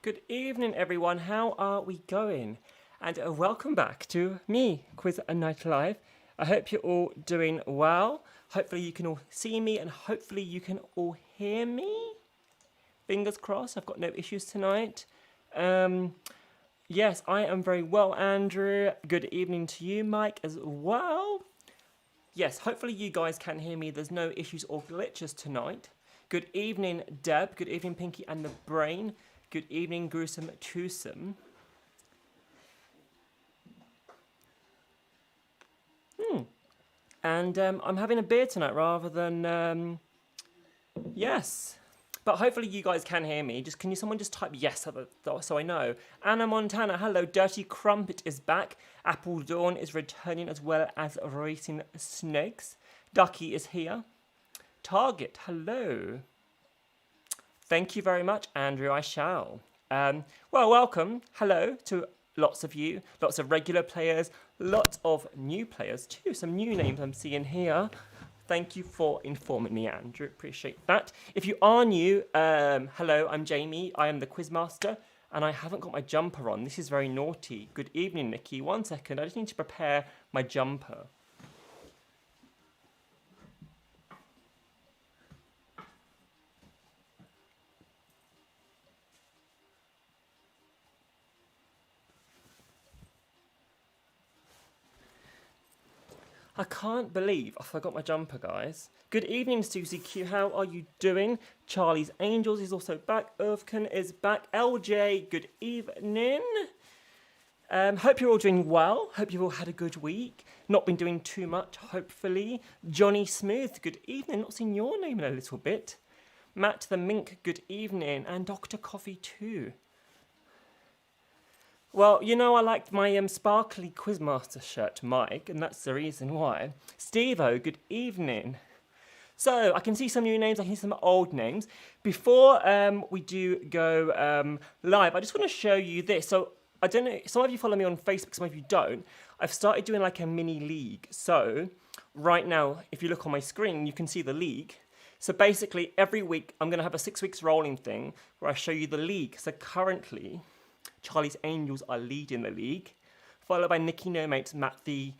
Good evening, everyone. How are we going? And welcome back to me, Quiz and Night Live. I hope you're all doing well. Hopefully you can all see me and hopefully you can all hear me. Fingers crossed, I've got no issues tonight. Yes, I am very well, Andrew. Good evening to you, Mike, as well. Yes, hopefully you guys can hear me. There's no issues or glitches tonight. Good evening, Deb. Good evening, Pinky and the Brain. Good evening, Gruesome Twosome. And I'm having a beer tonight rather than, yes. But hopefully you guys can hear me. Can someone just type yes so I know. Anna Montana, hello. Dirty Crumpet is back. Apple Dawn is returning as well as Racing Snakes. Ducky is here. Target, hello. Thank you very much, Andrew. I shall. Well, welcome. Hello to lots of you. Lots of regular players. Lots of new players too. Some new names I'm seeing here. Thank you for informing me, Andrew. Appreciate that. If you are new, hello, I'm Jamie. I am the Quizmaster, and I haven't got my jumper on. This is very naughty. Good evening, Nikki. 1 second. I just need to prepare my jumper. I can't believe I forgot my jumper, guys. Good evening, Susie Q. How are you doing? Charlie's Angels is also back. Irvkin is back. LJ, good evening. Hope you're all doing well. Hope you've all had a good week. Not been doing too much, hopefully. Johnny Smooth, good evening. Not seen your name in a little bit. Matt the Mink, good evening. And Dr. Coffee too. Well, you know I liked my sparkly Quizmaster shirt, Mike, and that's the reason why. Steve-O, good evening. So, I can see some new names, I can see some old names. Before we do go live, I just want to show you this. So, I don't know, some of you follow me on Facebook, some of you don't. I've started doing like a mini league. So, right now, if you look on my screen, you can see the league. So basically, every week, I'm going to have a 6 weeks rolling thing where I show you the league. So currently, Charlie's Angels are leading the league, followed by Nicky No Mates, Matt the,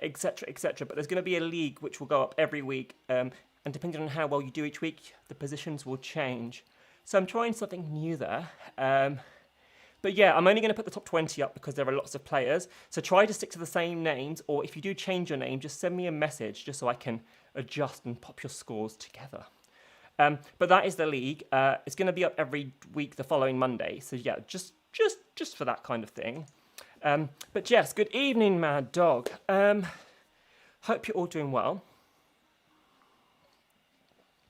etc., etc. But there's going to be a league which will go up every week, and depending on how well you do each week, the positions will change. So I'm trying something new there. But yeah, I'm only going to put the top 20 up because there are lots of players. So try to stick to the same names, or if you do change your name, just send me a message just so I can adjust and pop your scores together. But that is the league. It's going to be up every week the following Monday. So yeah, just for that kind of thing. But yes, good evening, Mad Dog. Hope you're all doing well.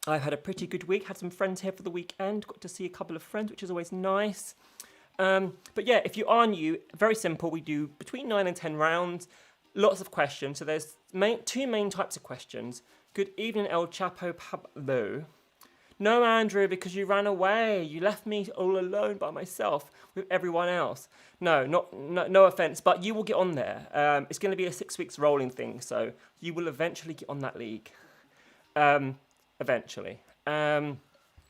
I've had a pretty good week. Had some friends here for the weekend. Got to see a couple of friends, which is always nice. But yeah, if you are new, very simple. We do between 9 and 10 rounds. Lots of questions. So there's two main types of questions. Good evening, El Chapo Pablo. No, Andrew, because you ran away. You left me all alone by myself with everyone else. No offense, but you will get on there. It's going to be a 6 weeks rolling thing, so you will eventually get on that league. Eventually.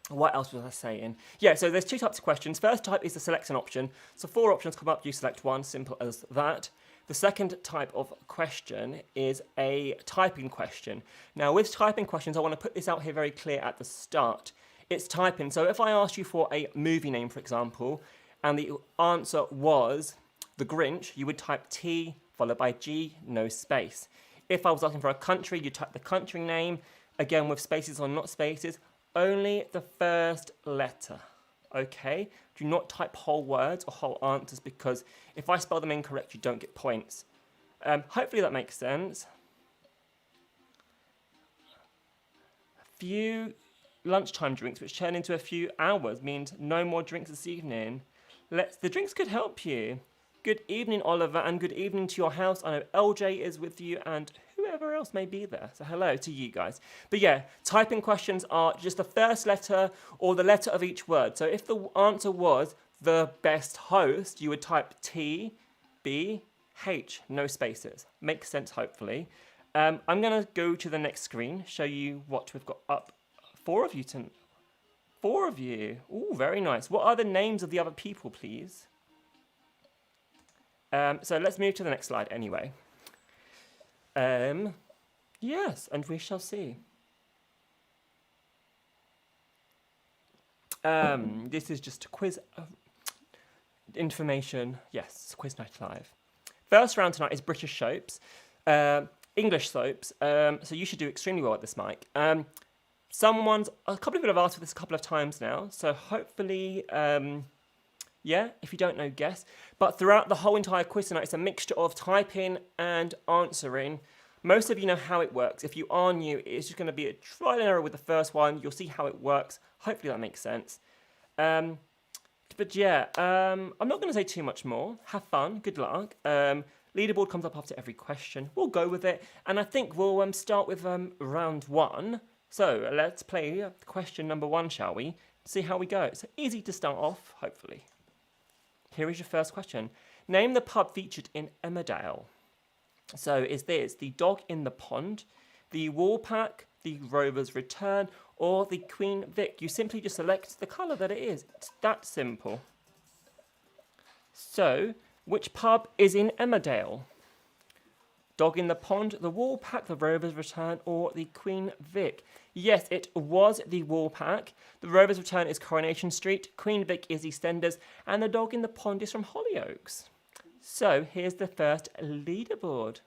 What else was I saying? Yeah, so there's two types of questions. First type is the selection option. So 4 options come up, you select one, simple as that. The second type of question is a typing question. Now, with typing questions, I want to put this out here very clear at the start. It's typing. So if I asked you for a movie name, for example, and the answer was The Grinch, you would type T followed by G, no space. If I was asking for a country, you type the country name, again with spaces or not spaces, only the first letter. Okay? Do not type whole words or whole answers because if I spell them incorrect, you don't get points. Hopefully that makes sense. A few lunchtime drinks, which turn into a few hours, means no more drinks this evening. The drinks could help you. Good evening, Oliver, and good evening to your house. I know LJ is with you and whoever else may be there. So hello to you guys. But yeah, typing questions are just the first letter or the letter of each word. So if the answer was the best host, you would type T, B, H, no spaces. Makes sense, hopefully. I'm going to go to the next screen, show you what we've got up. 4 of you 4 of you. Ooh, very nice. What are the names of the other people, please? So let's move to the next slide anyway. Yes, and we shall see. This is just a quiz information. Yes, Quiz Night Live. First round tonight is British soaps, English soaps. So you should do extremely well at this, Mike. A couple of people have asked for this a couple of times now. So hopefully, yeah, if you don't know, guess. But throughout the whole entire quiz tonight, it's a mixture of typing and answering. Most of you know how it works. If you are new, it's just going to be a trial and error with the first one. You'll see how it works. Hopefully that makes sense. But yeah, I'm not going to say too much more. Have fun. Good luck. Leaderboard comes up after every question. We'll go with it. And I think we'll start with round 1. So let's play question number 1, shall we? See how we go. It's easy to start off, hopefully. Here is your first question. Name the pub featured in Emmerdale. So is this the Dog in the Pond, the Woolpack, the Rover's Return, or the Queen Vic? You simply just select the colour that it is. It's that simple. So, which pub is in Emmerdale? Dog in the Pond, the Woolpack, the Rover's Return, or the Queen Vic? Yes, it was the Woolpack. The Rover's Return is Coronation Street, Queen Vic is EastEnders, and the Dog in the Pond is from Hollyoaks. So, here's the first leaderboard.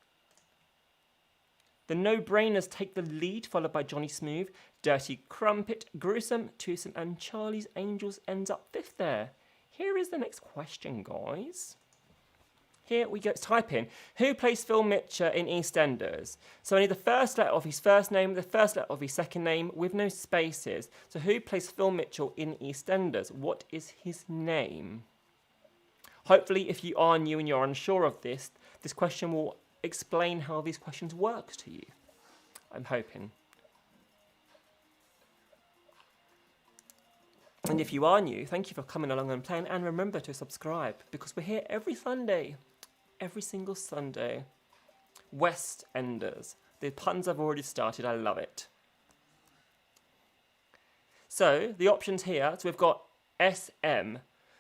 The no-brainers take the lead, followed by Johnny Smooth, Dirty Crumpet, Gruesome, Twosome, and Charlie's Angels ends up 5th there. Here is the next question, guys. Here we go. Type in, who plays Phil Mitchell in EastEnders? So I need the first letter of his first name, the first letter of his second name, with no spaces. So who plays Phil Mitchell in EastEnders? What is his name? Hopefully, if you are new and you're unsure of this, this question will explain how these questions work to you. I'm hoping. And if you are new, thank you for coming along and playing, and remember to subscribe, because we're here every Sunday. Every single Sunday. West Enders. The puns have already started. I love it. So, the options here. So, we've got SM.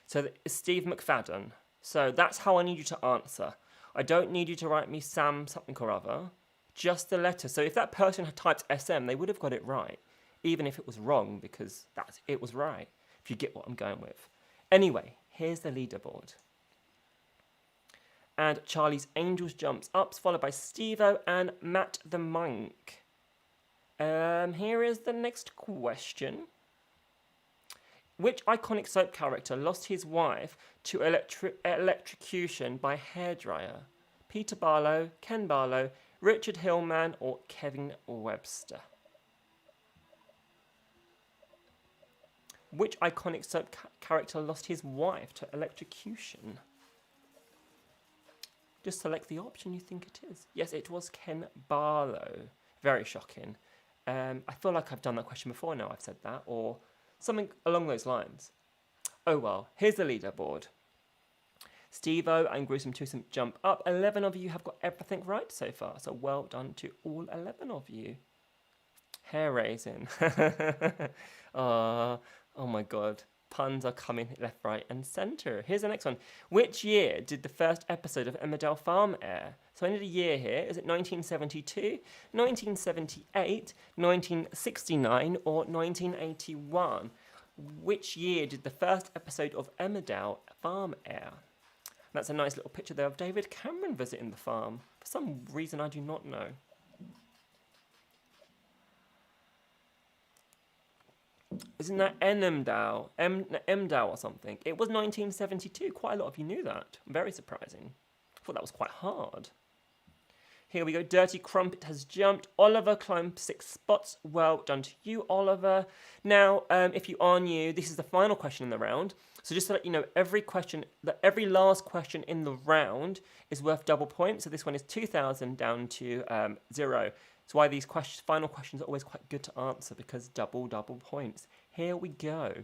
So, it's Steve McFadden. So, that's how I need you to answer. I don't need you to write me Sam something or other. Just the letter. So, if that person had typed SM, they would have got it right. Even if it was wrong, because it was right. If you get what I'm going with. Anyway, here's the leaderboard. And Charlie's Angels jumps up, followed by Steve-O and Matt the Monk. Here is the next question. Which iconic soap character lost his wife to electrocution by hairdryer? Peter Barlow, Ken Barlow, Richard Hillman, or Kevin Webster? Which iconic soap character lost his wife to electrocution? Just select the option you think it is. Yes, it was Ken Barlow. Very shocking. I feel like I've done that question before now I've said that, or something along those lines. Oh well, here's the leaderboard. Steve-O and Gruesome Twosome jump up. 11 of you have got everything right so far, so well done to all 11 of you. Hair raising. Oh my god. Puns are coming left, right, and centre. Here's the next one. Which year did the first episode of Emmerdale Farm air? So I need a year here. Is it 1972, 1978, 1969, or 1981? Which year did the first episode of Emmerdale Farm air? That's a nice little picture there of David Cameron visiting the farm. For some reason I do not know. Isn't that Emmerdale? Emmerdale or something? It was 1972. Quite a lot of you knew that. Very surprising. I thought that was quite hard. Here we go. Dirty Crumpet has jumped. Oliver climbed 6 spots. Well done to you, Oliver. Now, if you are new, this is the final question in the round. So just to let you know, every last question in the round is worth double points. So this one is 2,000 down to 0. That's why these final questions are always quite good to answer, because double points. Here we go.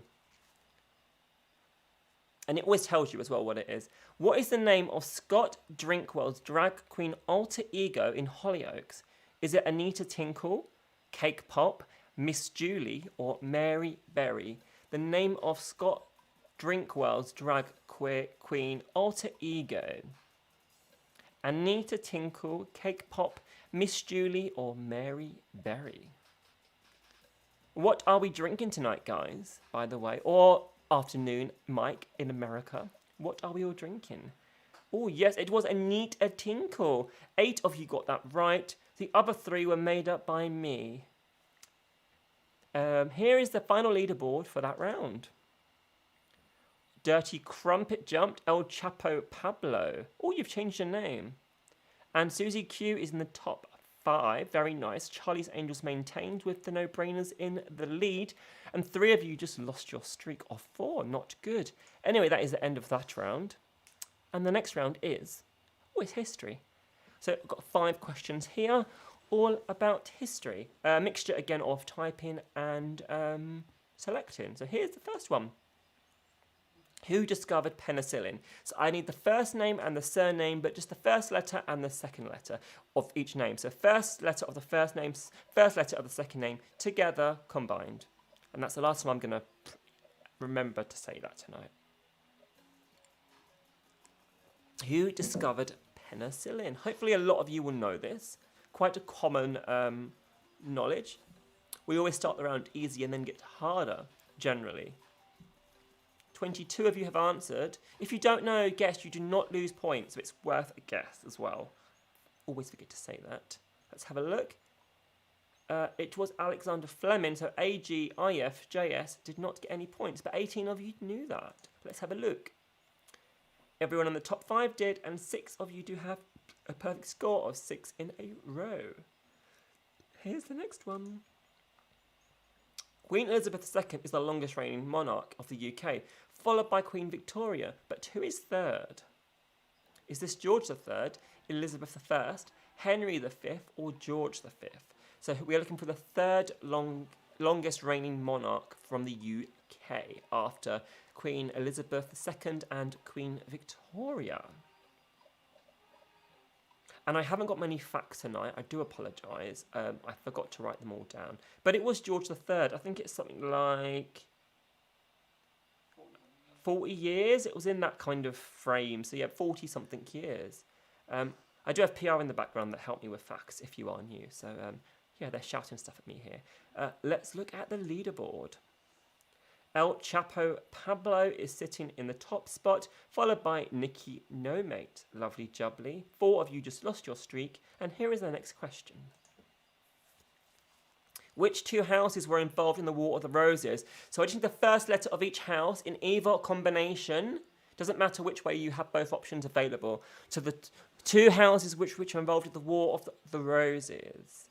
And it always tells you as well what it is. What is the name of Scott Drinkwell's drag queen alter ego in Hollyoaks? Is it Anita Tinkle, Cake Pop, Miss Julie, or Mary Berry? the name of Scott Drinkwell's drag queen alter ego? Anita Tinkle, Cake Pop, Miss Julie, or Mary Berry? What are we drinking tonight, guys, by the way? Or afternoon, Mike, in America. What are we all drinking? Oh, yes, it was Anita Tinkle. 8 of you got that right. The other 3 were made up by me. Here is the final leaderboard for that round. Dirty Crumpet jumped. El Chapo Pablo. Oh, you've changed your name. And Susie Q is in the top 5. Very nice. Charlie's Angels maintained with the no-brainers in the lead. And 3 of you just lost your streak of 4. Not good. Anyway, that is the end of that round. And the next round is, it's history. So I've got 5 questions here, all about history. A mixture, again, of typing and selecting. So here's the first one. Who discovered penicillin? So I need the first name and the surname, but just the first letter and the second letter of each name. So first letter of the first name, first letter of the second name, together, combined. And that's the last time I'm going to remember to say that tonight. Who discovered penicillin? Hopefully a lot of you will know this. Quite a common knowledge. We always start the round easy and then get harder, generally. 22 of you have answered. If you don't know, guess, you do not lose points, so it's worth a guess as well. Always forget to say that. Let's have a look. It was Alexander Fleming, so AGIFJS did not get any points, but 18 of you knew that. Let's have a look. Everyone in the top 5 did, and 6 of you do have a perfect score of 6 in a row. Here's the next one. Queen Elizabeth II is the longest reigning monarch of the UK, followed by Queen Victoria. But who is third? Is this George III, Elizabeth I, Henry V, or George V? So we are looking for the third longest reigning monarch from the UK after Queen Elizabeth II and Queen Victoria. And I haven't got many facts tonight. I do apologise. I forgot to write them all down. But it was George III. I think it's something like 40 years. It was in that kind of frame. So yeah, 40-something years. I do have PR in the background that help me with facts if you are new. So yeah, they're shouting stuff at me here. Let's look at the leaderboard. El Chapo Pablo is sitting in the top spot, followed by Nikki No Mate. Lovely jubbly. 4 of you just lost your streak. And here is the next question. Which 2 houses were involved in the War of the Roses? So I just need the first letter of each house in either combination. Doesn't matter which way, you have both options available. So the 2 houses which are involved in the War of the Roses.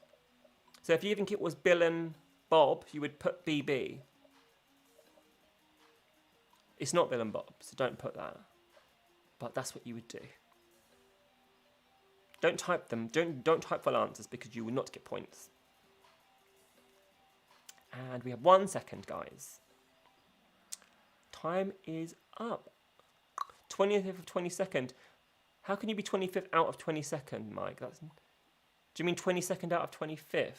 So if you think it was Bill and Bob, you would put BB. It's not Bill and Bob, so don't put that. But that's what you would do. Don't type them. Don't type full answers because you will not get points. And we have 1 second, guys. Time is up. 20th of 22nd. How can you be 25th out of 22nd, Mike? Do you mean 22nd out of 25th?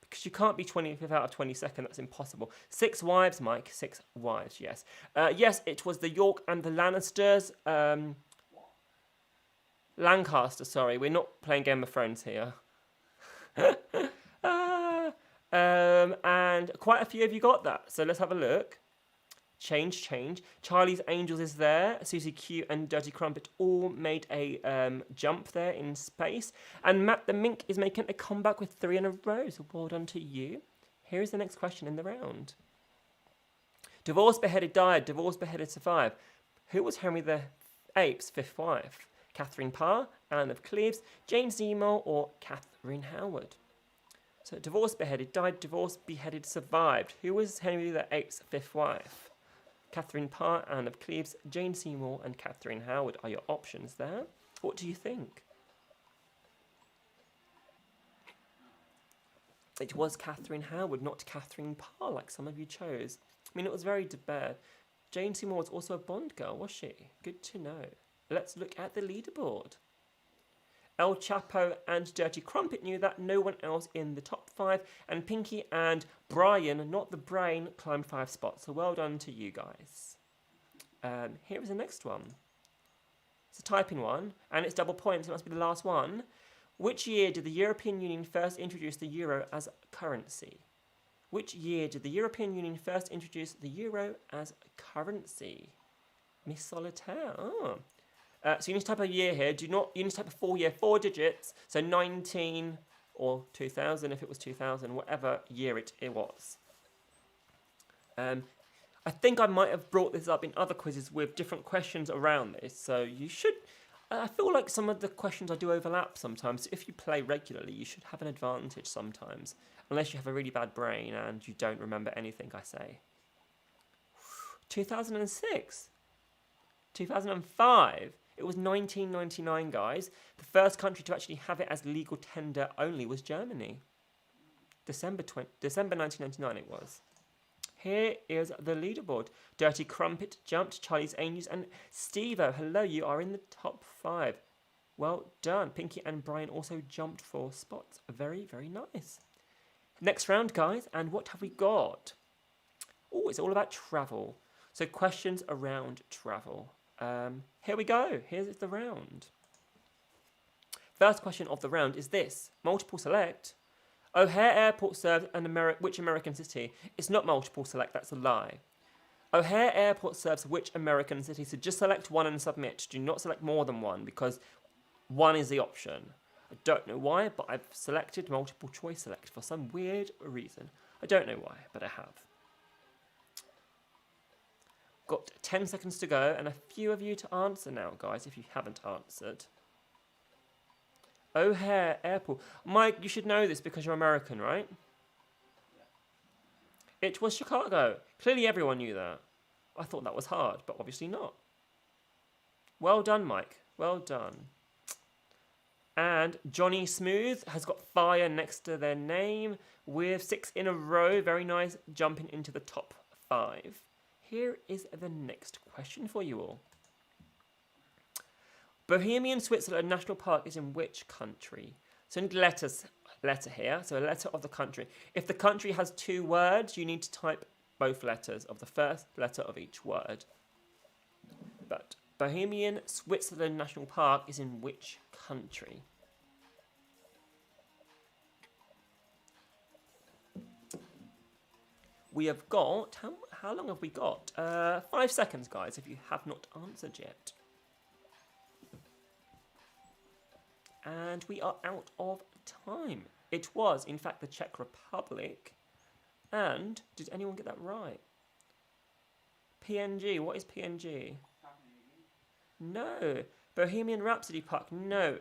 Because you can't be 25th out of 22nd. That's impossible. 6 wives, Mike. 6 wives, yes. Yes, it was the York and the Lannisters. Lancaster, sorry. We're not playing Game of Thrones here. And quite a few of you got that. So let's have a look. Change. Charlie's Angels is there. Susie Q and Dirty Crumpet all made a jump there in space. And Matt the Mink is making a comeback with 3 in a row. So well done to you. Here is the next question in the round. Divorced, beheaded, died. Divorced, beheaded, survived. Who was Henry VIII's 5th wife? Catherine Parr, Anne of Cleves, Jane Seymour, or Catherine Howard? So divorced, beheaded, died. Divorced, beheaded, survived. Who was Henry VIII's 5th wife? Catherine Parr, Anne of Cleves, Jane Seymour, and Catherine Howard are your options there. What do you think? It was Catherine Howard, not Catherine Parr, like some of you chose. I mean, it was very bad. Jane Seymour was also a Bond girl, was she? Good to know. Let's look at the leaderboard. El Chapo and Dirty Crumpet knew that. No one else in the top 5. And Pinky and Brian, not the brain, climbed 5 spots. So well done to you guys. Here is the next one. It's a typing one, and it's double points. It must be the last one. Which year did the European Union first introduce the euro as currency? Which year did the European Union first introduce the euro as currency? Miss Solitaire. Oh. So you need to type a year here. You need to type a full year, 4 digits. So 19 or 2000 if it was 2000, whatever year it was. I think I might have brought this up in other quizzes with different questions around this. So you should... I feel like some of the questions I do overlap sometimes. If you play regularly, you should have an advantage sometimes. Unless you have a really bad brain and you don't remember anything I say. 2006. 2005. It was 1999, guys. The first country to actually have it as legal tender only was Germany. December 1999 it was. Here is the leaderboard. Dirty Crumpet jumped, Charlie's Angels, and Steve-O. Hello, you are in the top 5. Well done. Pinky and Brian also jumped 4 spots. Very, very nice. Next round, guys, and what have we got? Oh, it's all about travel. So questions around travel. Here we go. Here's the round. First question of the round is this. Multiple select. O'Hare Airport serves which American city? It's not multiple select, that's a lie. O'Hare Airport serves which American city? So just select one and submit. Do not select more than one because one is the option. I don't know why, but I've selected multiple choice select for some weird reason. I don't know why, but I have. Got 10 seconds to go and a few of you to answer now, guys, if you haven't answered. O'Hare Airport. Mike, you should know this because you're American, right? Yeah. It was Chicago. Clearly everyone knew that. I thought that was hard, but obviously not. Well done, Mike. Well done. And Johnny Smooth has got fire next to their name with 6 in a row. Very nice, jumping into the top 5. Here is the next question for you all. Bohemian Switzerland National Park is in which country? So I need letter here, so a letter of the country. If the country has 2 words, you need to type both letters of the first letter of each word. But Bohemian Switzerland National Park is in which country? We have got, how long have we got? 5 seconds, guys, if you have not answered yet. And we are out of time. It was, in fact, the Czech Republic. And, did anyone get that right? PNG, what is PNG? No. Bohemian Rhapsody Park, no.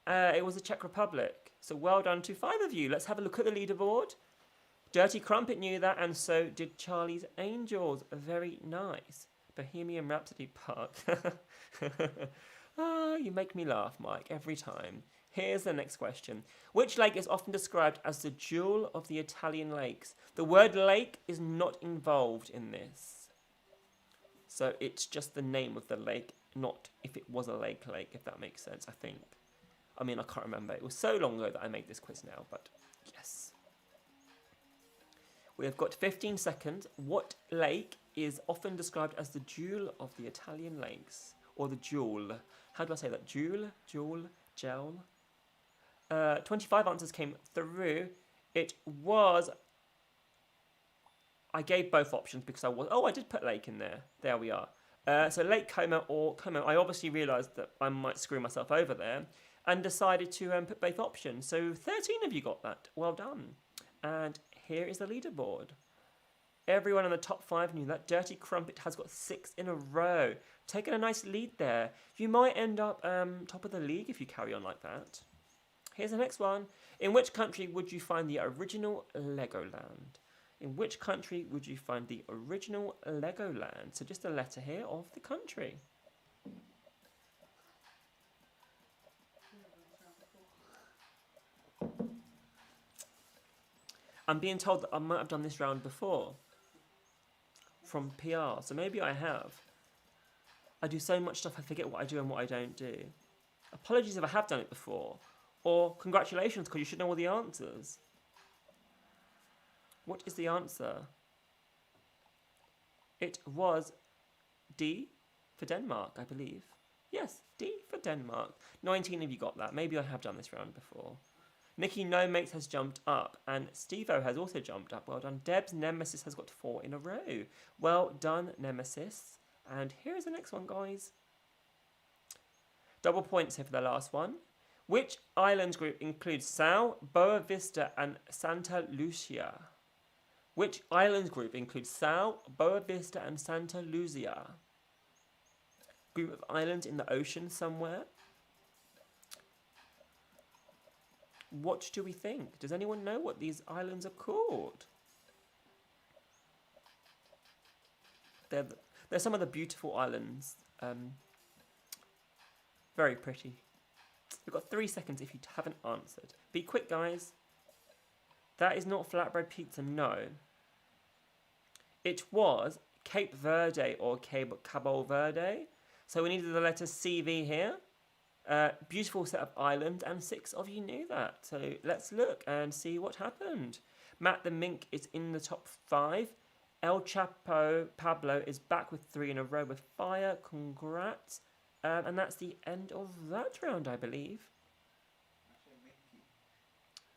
It was the Czech Republic. So well done to 5 of you. Let's have a look at the leaderboard. Dirty Crumpet knew that, and so did Charlie's Angels. Very nice. Bohemian Rhapsody Park. Ah, you make me laugh, Mike, every time. Here's the next question. Which lake is often described as the jewel of the Italian lakes? The word lake is not involved in this. So it's just the name of the lake, not if it was a lake, if that makes sense, I think. I mean, I can't remember. It was so long ago that I made this quiz now, but yes. We have got 15 seconds. What lake is often described as the jewel of the Italian lakes? Or the jewel. How do I say that? Jewel? Jewel? Gel? 25 answers came through. It was... I gave both options because I was... Oh, I did put lake in there. There we are. So Lake Como or Como. I obviously realised that I might screw myself over there and decided to put both options. So 13 of you got that. Well done. And here is the leaderboard. Everyone in the top 5 knew that. Dirty Crumpet has got 6 in a row. Taking a nice lead there. You might end up top of the league if you carry on like that. Here's the next one. In which country would you find the original Legoland? In which country would you find the original Legoland? So just a letter here of the country. I'm being told that I might have done this round before. From PR, so maybe I have. I do so much stuff I forget what I do and what I don't do. Apologies if I have done it before. Or congratulations, because you should know all the answers. What is the answer? It was D for Denmark, I believe. Yes, D for Denmark. 19 of you got that. Maybe I have done this round before. Nikki No Mates has jumped up, and Steve-O has also jumped up. Well done. Deb's Nemesis has got 4 in a row. Well done, Nemesis. And here's the next one, guys. Double points here for the last one. Which island group includes Sal, Boa Vista, and Santa Lucia? Which island group includes Sal, Boa Vista, and Santa Lucia? Group of islands in the ocean somewhere. What do we think? Does anyone know what these islands are called? They're some of the beautiful islands. Very pretty. We've got 3 seconds if you haven't answered. Be quick, guys. That is not flatbread pizza, no. It was Cape Verde or Cabo Verde. So we needed the letter CV here. Beautiful set of islands, and 6 of you knew that. So let's look and see what happened. Matt the Mink is in the top 5. El Chapo Pablo is back with 3 in a row with fire. Congrats. And that's the end of that round, I believe.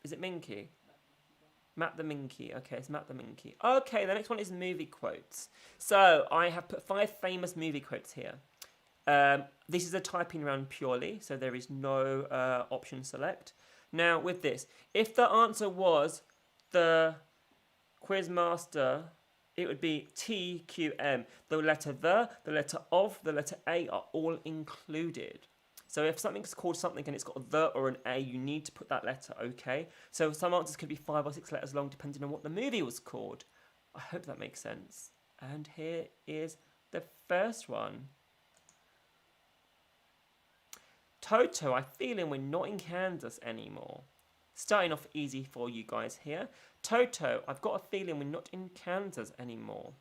Is it Minky? Matt the Minky. Okay, it's Matt the Minky. Okay, the next one is movie quotes. So I have put 5 famous movie quotes here. This is a typing round purely, so there is no option select. Now, with this, if the answer was the Quizmaster, it would be TQM. The letter the letter of, the letter A are all included. So if something's called something and it's got a the or an A, you need to put that letter, okay? So some answers could be 5 or 6 letters long depending on what the movie was called. I hope that makes sense. And here is the first one. Toto, I feeling we're not in Kansas anymore. Starting off easy for you guys here. Toto, I've got a feeling we're not in Kansas anymore.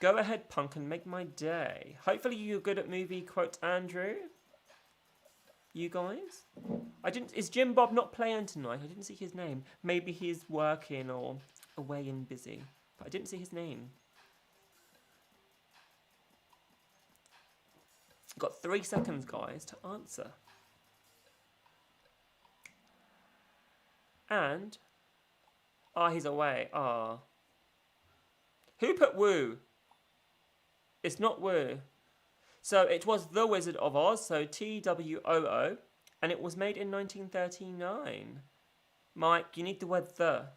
Go ahead, Punk, and make my day. Hopefully you're good at movie quotes, Andrew. You guys? Is Jim Bob not playing tonight? I didn't see his name. Maybe he's working or away and busy. But I didn't see his name. Got 3 seconds, guys, to answer. And... he's away. Who put Woo? It's not Woo. So it was The Wizard of Oz, so TWOO, and it was made in 1939. Mike, you need the word the,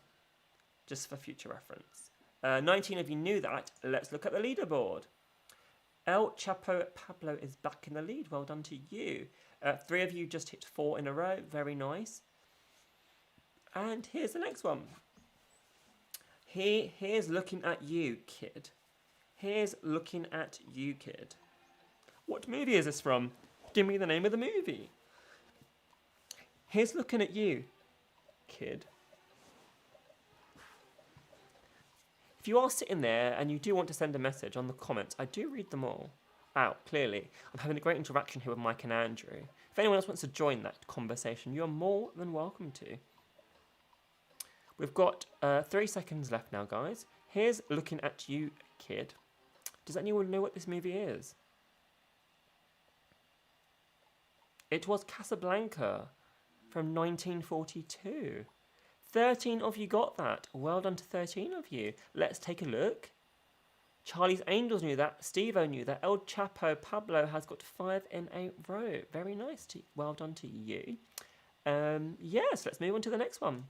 just for future reference. 19 of you knew that. Let's look at the leaderboard. El Chapo Pablo is back in the lead. Well done to you. 3 of you just hit 4 in a row. Very nice. And here's the next one. Here's looking at you, kid. Here's looking at you, kid. What movie is this from? Give me the name of the movie. Here's looking at you, kid. If you are sitting there and you do want to send a message on the comments, I do read them all out, clearly. I'm having a great interaction here with Mike and Andrew. If anyone else wants to join that conversation, you're more than welcome to. We've got 3 seconds left now, guys. Here's looking at you, kid. Does anyone know what this movie is? It was Casablanca from 1942. 13 of you got that. Well done to 13 of you. Let's take a look. Charlie's Angels knew that. Steve-O knew that. El Chapo Pablo has got 5 in a row. Very nice. Well done to you. Yes, let's move on to the next one.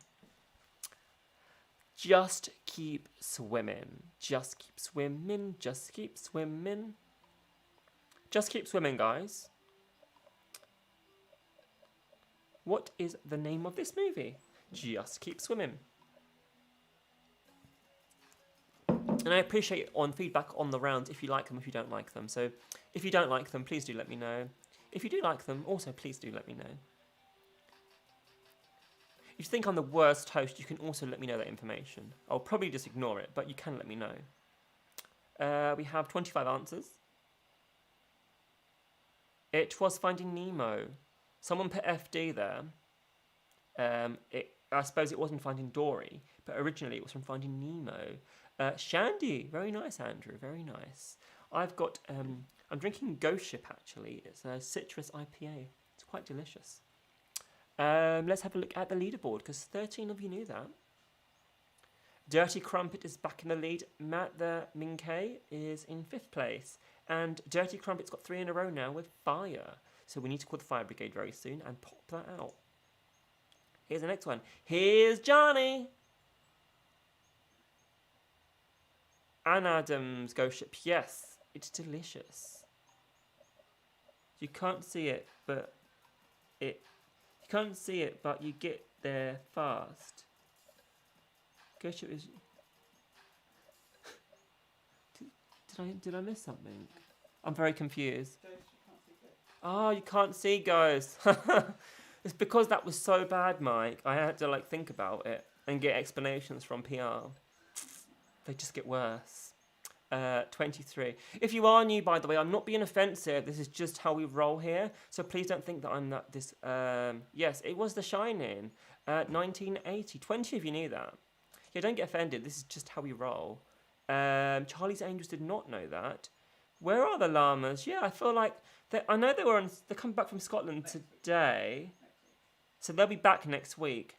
Just keep swimming. Just keep swimming. Just keep swimming. Just keep swimming, guys. What is the name of this movie? Just keep swimming. And I appreciate on feedback on the rounds if you like them, if you don't like them. So if you don't like them, please do let me know. If you do like them, also please do let me know. If you think I'm the worst host, you can also let me know that information. I'll probably just ignore it, but you can let me know. We have 25 answers. It was Finding Nemo. Someone put FD there. I suppose it wasn't Finding Dory, but originally it was from Finding Nemo. Shandy, very nice, Andrew, very nice. I've got, I'm drinking Ghost Ship actually. It's a citrus IPA. It's quite delicious. Let's have a look at the leaderboard because 13 of you knew that. Dirty Crumpet is back in the lead. Matt the Minkay is in 5th place. And Dirty Crumpet's got 3 in a row now with fire. So we need to call the fire brigade very soon and pop that out. Here's the next one. Here's Johnny. Ann Adams, Ghost Ship. Yes, it's delicious. You can't see it, but you can't see it, but you get there fast. Ghost Ship is. Did I miss something? I'm very confused. Oh, you can't see, guys. It's because that was so bad, Mike. I had to think about it and get explanations from PR. They just get worse. 23. If you are new, by the way, I'm not being offensive. This is just how we roll here. So please don't think that I'm not this. Yes, it was The Shining. 1980. 20 of you knew that. Yeah, don't get offended. This is just how we roll. Charlie's Angels did not know that. Where are the llamas? Yeah, I feel like I know they're coming back from Scotland today, so they'll be back next week.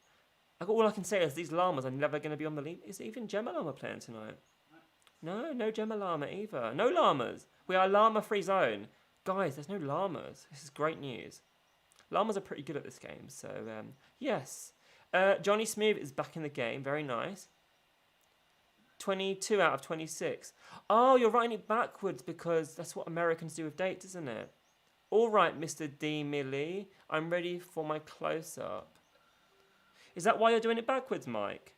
All I can say is these llamas are never going to be on the lead. Is even Gemma Llama playing tonight? No Gemma Llama either. No llamas. We are a llama-free zone, guys. There's no llamas. This is great news. Llamas are pretty good at this game, so yes. Johnny Smooth is back in the game. Very nice. 22 out of 26. Oh, you're writing it backwards because that's what Americans do with dates, isn't it? All right, Mr. D. Millie, I'm ready for my close-up. Is that why you're doing it backwards, Mike?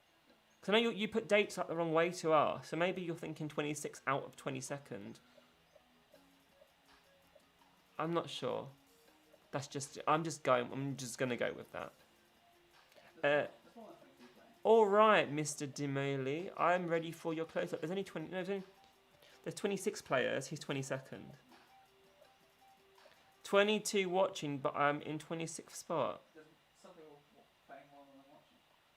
Because I know you put dates up the wrong way to us, so maybe you're thinking 26 out of 22nd. I'm not sure. I'm just going to go with that. All right, Mr. Dimoli, I'm ready for your close-up. There's only 20. No, there's 26 players. He's 22nd. 22 watching, but I'm in 26th spot.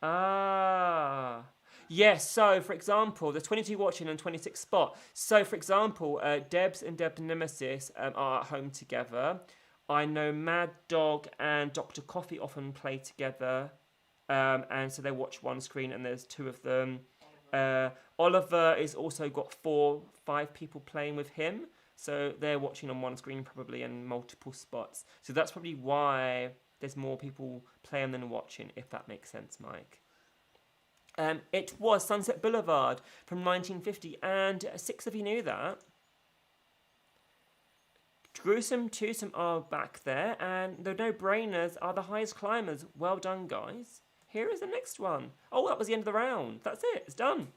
Ah, yes. So, for example, there's 22 watching and 26th spot. So, for example, Debs and Deb Nemesis are at home together. I know Mad Dog and Dr. Coffee often play together. And so they watch one screen and there's 2 of them. Oliver is also got 5 people playing with him. So they're watching on one screen probably in multiple spots. So that's probably why there's more people playing than watching, if that makes sense, Mike. It was Sunset Boulevard from 1950 and 6 of you knew that. Gruesome Twosome are back there and the no-brainers are the highest climbers. Well done, guys. Here is the next one. Oh, that was the end of the round. That's it. It's done.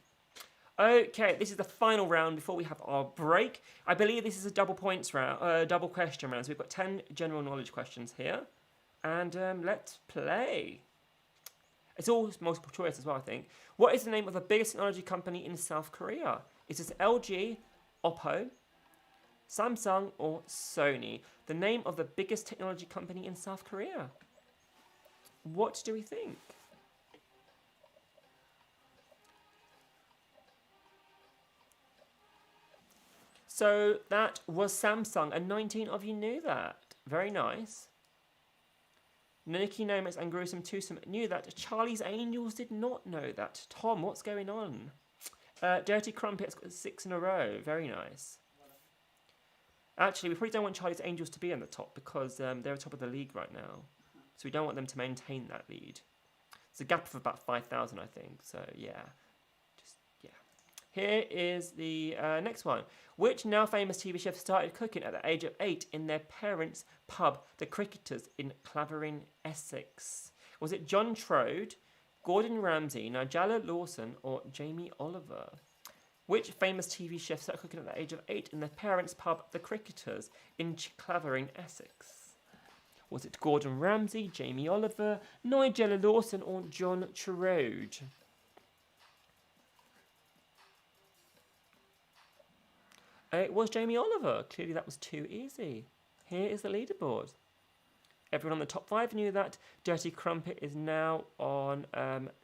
Okay, this is the final round before we have our break. I believe this is a double points round, double question round. So we've got 10 general knowledge questions here. And let's play. It's all multiple choice as well, I think. What is the name of the biggest technology company in South Korea? Is this LG, Oppo, Samsung, or Sony? The name of the biggest technology company in South Korea. What do we think? So that was Samsung, and 19 of you knew that. Very nice. Nikki Nomus and Gruesome Twosome knew that. Charlie's Angels did not know that. Tom, what's going on? Dirty Crumpet's got 6 in a row. Very nice. Actually, we probably don't want Charlie's Angels to be on the top because they're at top of the league right now. So we don't want them to maintain that lead. It's a gap of about 5,000, I think. So, yeah. Here is the next one. Which now famous TV chef started cooking at the age of 8 in their parents' pub, The Cricketers, in Clavering, Essex? Was it John Trode, Gordon Ramsay, Nigella Lawson, or Jamie Oliver? Which famous TV chef started cooking at the age of 8 in their parents' pub, The Cricketers, in Clavering, Essex? Was it Gordon Ramsay, Jamie Oliver, Nigella Lawson, or John Trode? It was Jamie Oliver. Clearly that was too easy. Here is the leaderboard. Everyone on the top 5 knew that. Dirty Crumpet is now on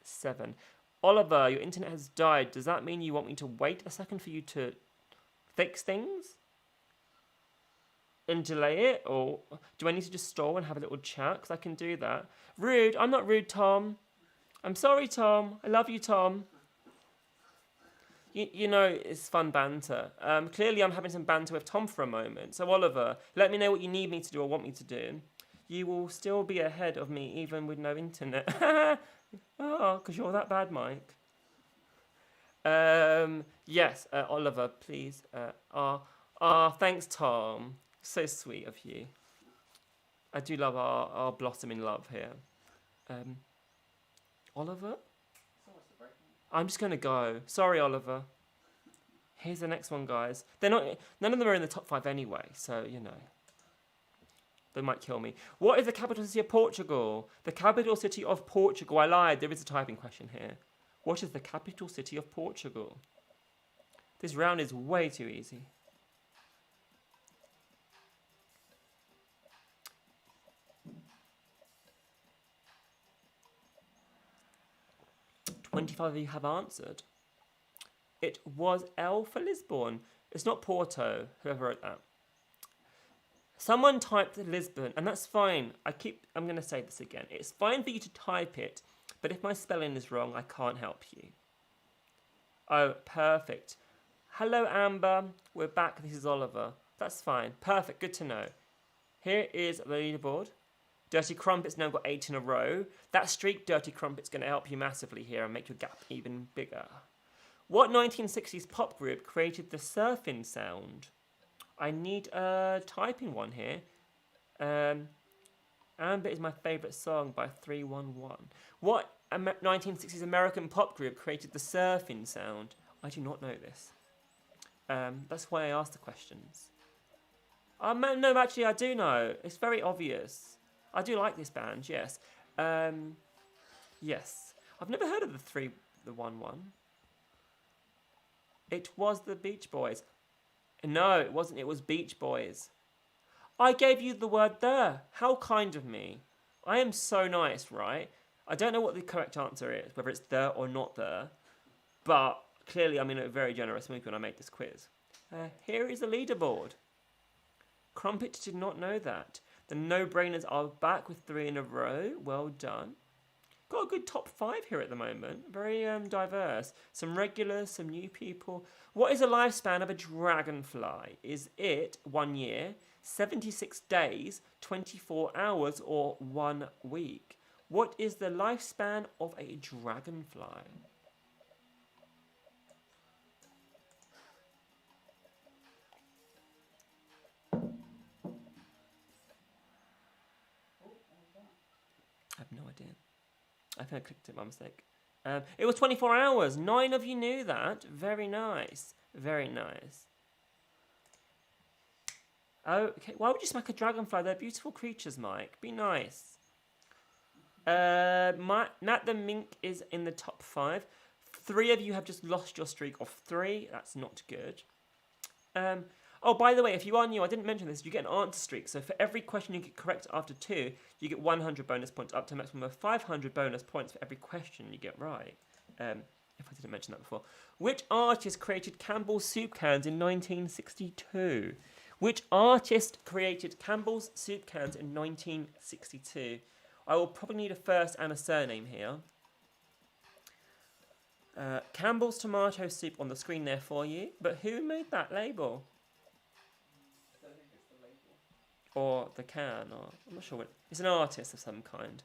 7. Oliver, your internet has died. Does that mean you want me to wait a second for you to fix things? And delay it? Or do I need to just stall and have a little chat? Because I can do that. Rude. I'm not rude, Tom. I'm sorry, Tom. I love you, Tom. You know, it's fun banter. Clearly, I'm having some banter with Tom for a moment. So, Oliver, let me know what you need me to do or want me to do. You will still be ahead of me even with no internet. Oh, because you're that bad, Mike. Yes, Oliver, please. Thanks, Tom. So sweet of you. I do love our blossoming love here. Oliver? I'm just going to go. Sorry, Oliver. Here's the next one, guys. None of them are in the top 5 anyway, so, you know. They might kill me. What is the capital city of Portugal? The capital city of Portugal. I lied. There is a typing question here. What is the capital city of Portugal? This round is way too easy. $25 of you have answered. It was L for Lisbon. It's not Porto, whoever wrote that. Someone typed Lisbon, and that's fine. I'm going to say this again. It's fine for you to type it, but if my spelling is wrong, I can't help you. Oh, perfect. Hello, Amber. We're back. This is Oliver. That's fine. Perfect. Good to know. Here is the leaderboard. Dirty Crumpet's now got 8 in a row. That streak, Dirty Crumpet's going to help you massively here and make your gap even bigger. What 1960s pop group created the surfing sound? I need a typing one here. Amber is my favourite song by 311. What 1960s American pop group created the surfing sound? I do not know this. That's why I asked the questions. No, actually, I do know. It's very obvious. I do like this band, yes. Yes. I've never heard of the 1-1. It was the Beach Boys. No, it wasn't. It was Beach Boys. I gave you the word there. How kind of me. I am so nice, right? I don't know what the correct answer is, whether it's there or not there. But clearly I'm in a very generous mood when I make this quiz. Here is the leaderboard. Crumpet did not know that. The no-brainers are back with 3 in a row. Well done. Got a good top 5 here at the moment. Very diverse. Some regulars, some new people. What is the lifespan of a dragonfly? Is it 1 year, 76 days, 24 hours, or 1 week? What is the lifespan of a dragonfly? I have no idea. I think I clicked it by mistake. It was 24 hours. 9 of you knew that. Very nice. Very nice. Okay. Why would you smack a dragonfly? They're beautiful creatures, Mike. Be nice. Matt the Mink is in the top 5. 3 of you have just lost your streak of 3. That's not good. Oh, by the way, if you are new, I didn't mention this, you get an answer streak. So for every question you get correct after 2, you get 100 bonus points, up to a maximum of 500 bonus points for every question you get right. If I didn't mention that before. Which artist created Campbell's soup cans in 1962? Which artist created Campbell's soup cans in 1962? I will probably need a first and a surname here. Campbell's tomato soup on the screen there for you. But who made that label? Or the can, or I'm not sure what. It's an artist of some kind.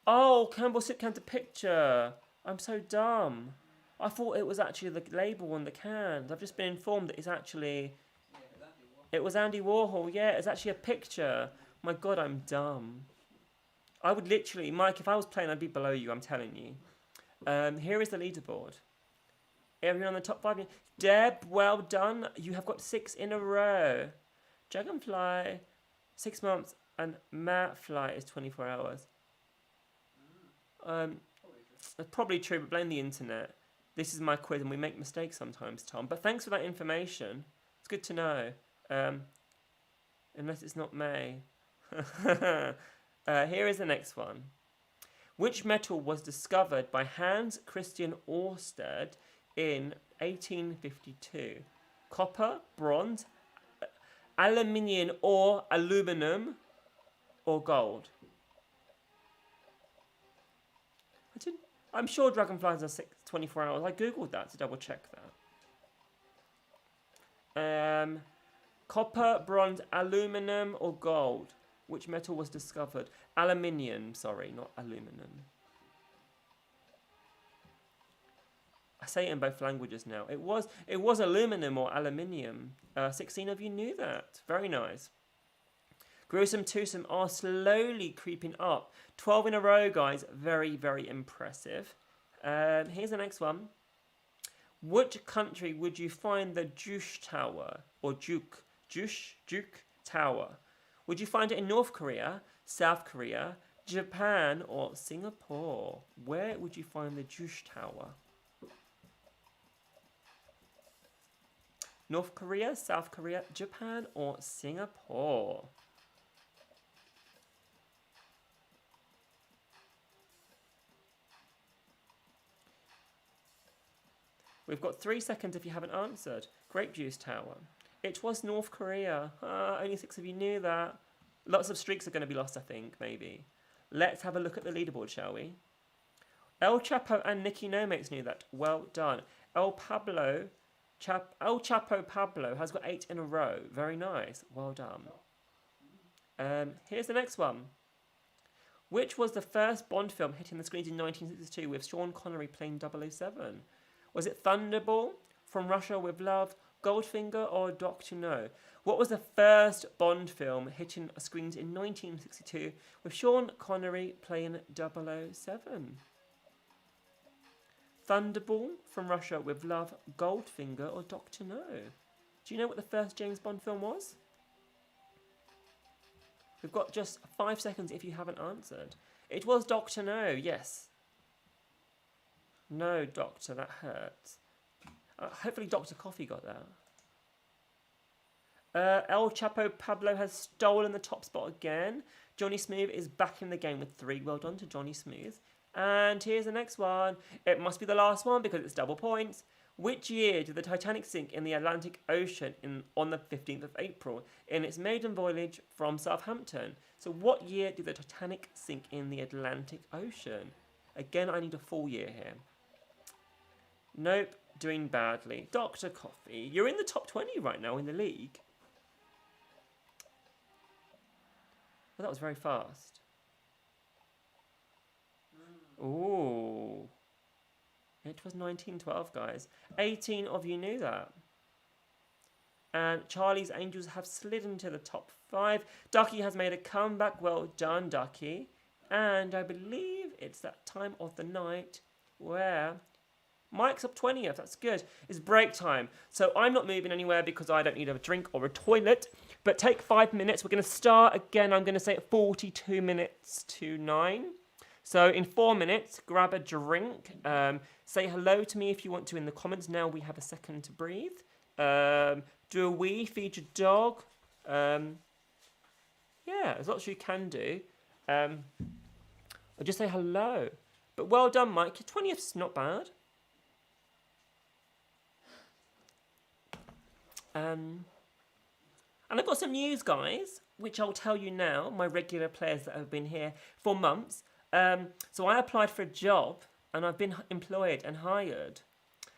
Oh, Campbell soup can's a picture. I'm so dumb. I thought it was actually the label on the cans. I've just been informed that it's actually. It was Andy Warhol. Yeah, it's actually a picture. My God, I'm dumb. I would literally, Mike, if I was playing, I'd be below you. I'm telling you. Here is the leaderboard. Everyone on the top 5. Deb, well done. You have got 6 in a row. Dragonfly, 6 months. And Matt Fly is 24 hours. That's probably true, but blame the internet. This is my quiz, and we make mistakes sometimes, Tom. But thanks for that information. It's good to know. Unless it's not May. Here is the next one. Which metal was discovered by Hans Christian Ørsted in 1852? Copper, bronze, aluminium or aluminum, or gold? I'm sure dragonflies are 24 hours. I googled that to double check that. Copper, bronze, aluminum, or gold? Which metal was discovered? Aluminium, sorry, not aluminum. I say it in both languages now. It was aluminum or aluminium. 16 of you knew that. Very nice. Gruesome twosome are slowly creeping up. 12 in a row, guys. Very, very impressive. Here's the next one. Which country would you find the Juche Tower or Juke Tower? Would you find it in North Korea, South Korea, Japan, or Singapore? Where would you find the Juche Tower? North Korea, South Korea, Japan, or Singapore? We've got 3 seconds if you haven't answered. Grape Juice Tower. It was North Korea. Only 6 of you knew that. Lots of streaks are going to be lost, I think, maybe. Let's have a look at the leaderboard, shall we? El Chapo and Nicky Nomates knew that. Well done. El Chapo Pablo has got 8 in a row. Very nice. Well done. Here's the next one. Which was the first Bond film hitting the screens in 1962 with Sean Connery playing 007? Was it Thunderball, From Russia with Love, Goldfinger, or Doctor No? What was the first Bond film hitting screens in 1962 with Sean Connery playing 007? Thunderball, From Russia with Love, Goldfinger, or Doctor No? Do you know what the first James Bond film was? We've got just 5 seconds if you haven't answered. It was Doctor No, yes. No, Doctor, that hurts. Hopefully Dr. Coffee got that. El Chapo Pablo has stolen the top spot again. Johnny Smooth is back in the game with 3. Well done to Johnny Smooth. And here's the next one. It must be the last one because it's double points. Which year did the Titanic sink in the Atlantic Ocean on the 15th of April in its maiden voyage from Southampton? So what year did the Titanic sink in the Atlantic Ocean? Again, I need a full year here. Nope, doing badly. Dr. Coffee, you're in the top 20 right now in the league. Well, that was very fast. Ooh. It was 1912, guys. 18 of you knew that. And Charlie's Angels have slid into the top 5. Ducky has made a comeback. Well done, Ducky. And I believe it's that time of the night where Mike's up 20th. That's good. It's break time. So I'm not moving anywhere because I don't need a drink or a toilet. But take 5 minutes. We're going to start again. I'm going to say at 42 minutes to 9. So in 4 minutes, grab a drink. Say hello to me if you want to in the comments. Now we have a second to breathe. Do a wee, feed your dog. Yeah, as much as you can do. Or just say hello. But well done, Mike. Your 20th's not bad. And I've got some news, guys, which I'll tell you now, my regular players that have been here for months. So I applied for a job and I've been employed and hired.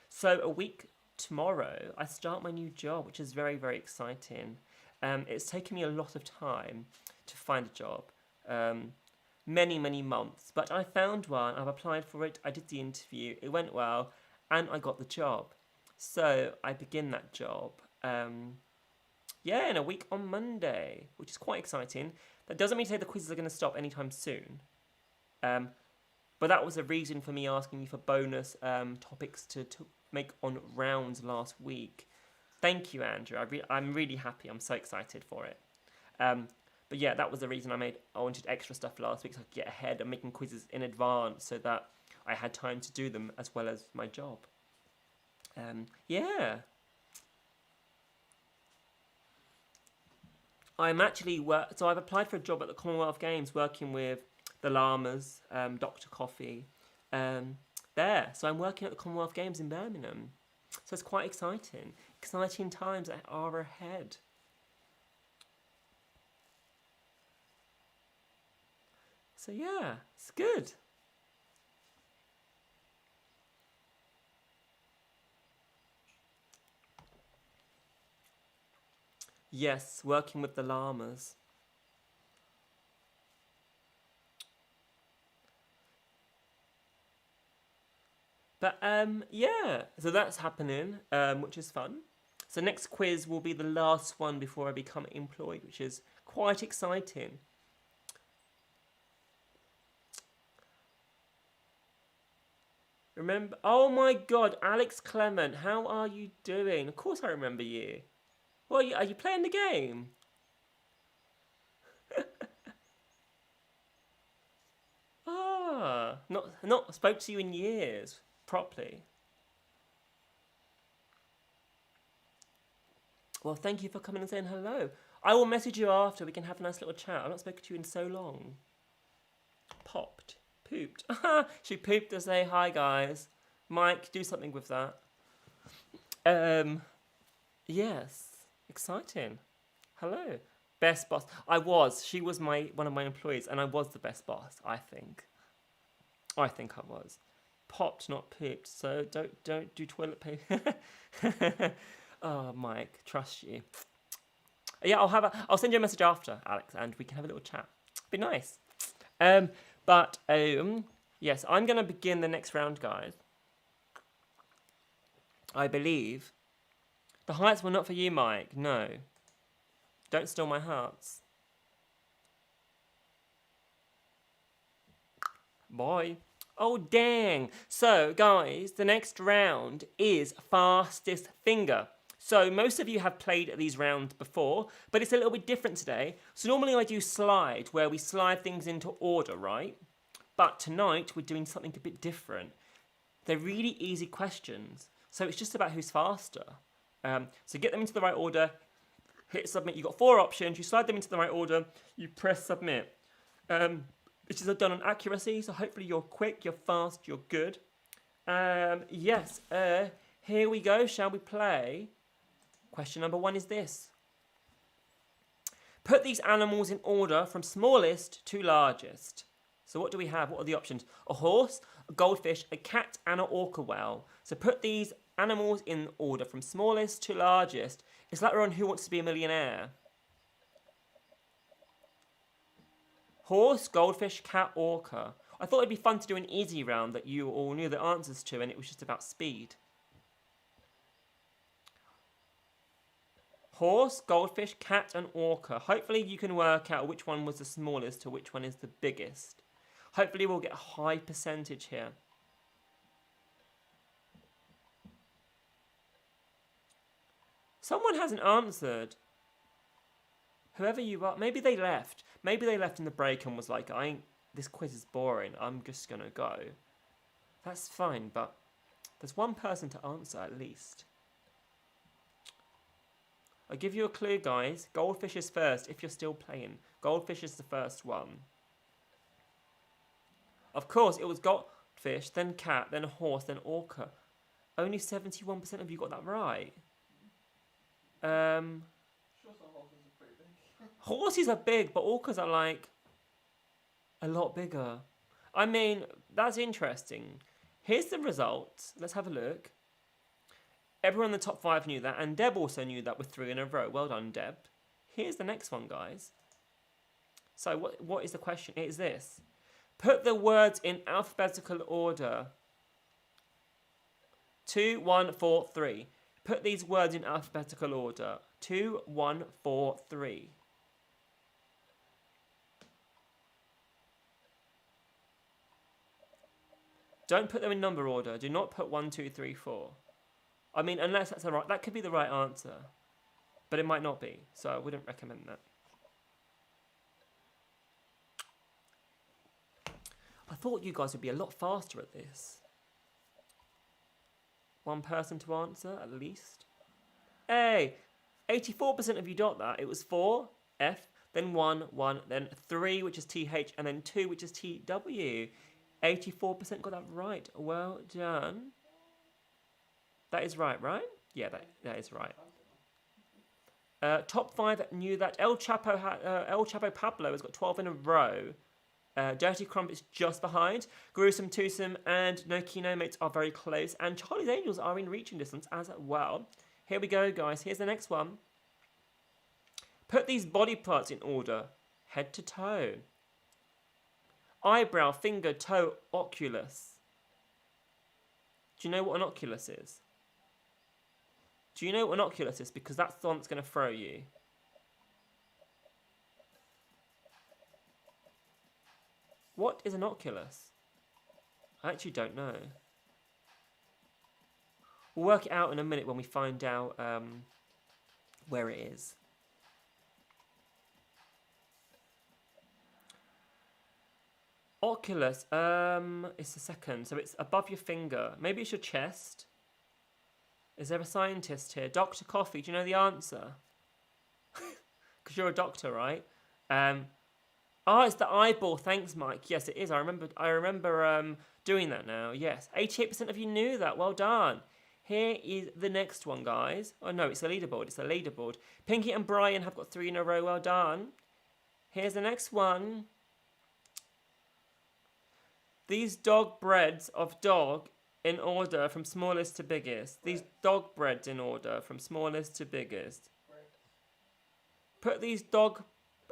So a week tomorrow, I start my new job, which is very, very exciting. It's taken me a lot of time to find a job, many, many months. But I found one, I've applied for it, I did the interview, it went well, and I got the job. So I begin that job. In a week on Monday, which is quite exciting. That doesn't mean to say the quizzes are going to stop anytime soon. But that was a reason for me asking you for bonus topics to make on rounds last week. Thank you, Andrew. I'm really happy. I'm so excited for it. But yeah, that was the reason I wanted extra stuff last week so I could get ahead and making quizzes in advance so that I had time to do them as well as my job. Yeah. I'm actually so I've applied for a job at the Commonwealth Games working with the llamas, Dr. Coffee, there. So I'm working at the Commonwealth Games in Birmingham. So it's quite exciting. Exciting times are ahead. So yeah, it's good. Yes, working with the llamas. But yeah, so that's happening, which is fun. So next quiz will be the last one before I become employed, which is quite exciting. Remember? Oh my God, Alex Clement, how are you doing? Of course I remember you. Well, are you playing the game? Not spoke to you in years properly. Well, thank you for coming and saying hello. I will message you after. We can have a nice little chat. I've not spoken to you in so long. Popped. Pooped. She pooped to say hi, guys. Mike, do something with that. Yes. Exciting. Hello. Best boss. I was. She was one of my employees, and I was the best boss, I think. I think I was. Popped, not pooped. So don't do toilet paper. Oh, Mike, trust you. Yeah, I'll send you a message after, Alex, and we can have a little chat. Be nice. But yes, I'm gonna begin the next round, guys. I believe. The heights were not for you, Mike. No. Don't steal my hearts. Bye. Oh, dang. So, guys, the next round is fastest finger. So, most of you have played these rounds before, but it's a little bit different today. So, normally I do slide, where we slide things into order, right? But tonight, we're doing something a bit different. They're really easy questions. So, it's just about who's faster. So, get them into the right order, hit submit. You've got 4 options. You slide them into the right order, you press submit. Which is done on accuracy, so hopefully you're quick, you're fast, you're good. Yes, here we go. Shall we play? Question number 1 is this. Put these animals in order from smallest to largest. So what do we have? What are the options? A horse, a goldfish, a cat, and an orca whale. So put these animals in order from smallest to largest. It's like we're on Who Wants to Be a Millionaire. Horse, goldfish, cat, orca. I thought it'd be fun to do an easy round that you all knew the answers to, and it was just about speed. Horse, goldfish, cat, and orca. Hopefully you can work out which one was the smallest to which one is the biggest. Hopefully we'll get a high percentage here. Someone hasn't answered. Whoever you are, maybe they left. Maybe they left in the break and was like, this quiz is boring, I'm just gonna go. That's fine, but there's one person to answer at least. I'll give you a clue, guys. Goldfish is first if you're still playing. Goldfish is the first one. Of course, it was goldfish, then cat, then horse, then orca. Only 71% of you got that right. Horses are big, but orcas are like a lot bigger. I mean, that's interesting. Here's the results. Let's have a look. Everyone in the top 5 knew that, and Deb also knew that with 3 in a row. Well done, Deb. Here's the next one, guys. So what is the question? It is this. Put the words in alphabetical order. 2, 1, 4, 3. Put these words in alphabetical order. 2, 1, 4, 3. Don't put them in number order. Do not put 1, 2, 3, 4. I mean, unless that's the right, that could be the right answer, but it might not be. So I wouldn't recommend that. I thought you guys would be a lot faster at this. One person to answer, at least. Hey, 84% of you got that. It was 4, F, then 1, 1, then 3, which is TH, and then 2, which is TW. 84% got that right. Well done. That is right, right? Yeah, that is right. Top 5 knew that El Chapo Pablo has got 12 in a row. Dirty Crump is just behind. Gruesome Twosome and No Kino Mates are very close. And Charlie's Angels are in reaching distance as well. Here we go, guys. Here's the next one. Put these body parts in order. Head to toe. Eyebrow, finger, toe, oculus. Do you know what an oculus is? Do you know what an oculus is? Because that's the one that's going to throw you. What is an oculus? I actually don't know. We'll work it out in a minute when we find out where it is. Oculus, it's the second, so it's above your finger. Maybe it's your chest. Is there a scientist here? Dr. Coffee, do you know the answer? Because you're a doctor, right? Oh, it's the eyeball. Thanks, Mike. Yes, it is. I remember doing that now. Yes, 88% of you knew that. Well done. Here is the next one, guys. Oh, no, it's a leaderboard. It's a leaderboard. Pinky and Brian have got 3 in a row. Well done. Here's the next one. These dog breads of dog in order from smallest to biggest. These dog breads in order from smallest to biggest. Put these dog...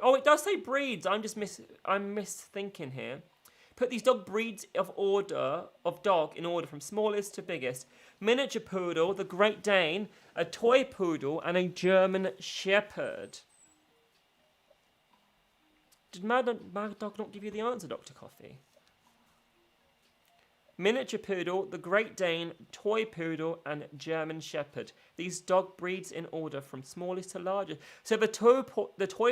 Oh, it does say breeds. I'm misthinking here. Put these dog breeds of dog in order from smallest to biggest. Miniature poodle, the Great Dane, a toy poodle, and a German Shepherd. Did Mad Dog not give you the answer, Dr. Coffee? Miniature poodle, the Great Dane, toy poodle, and German Shepherd. These dog breeds in order from smallest to largest. So the toy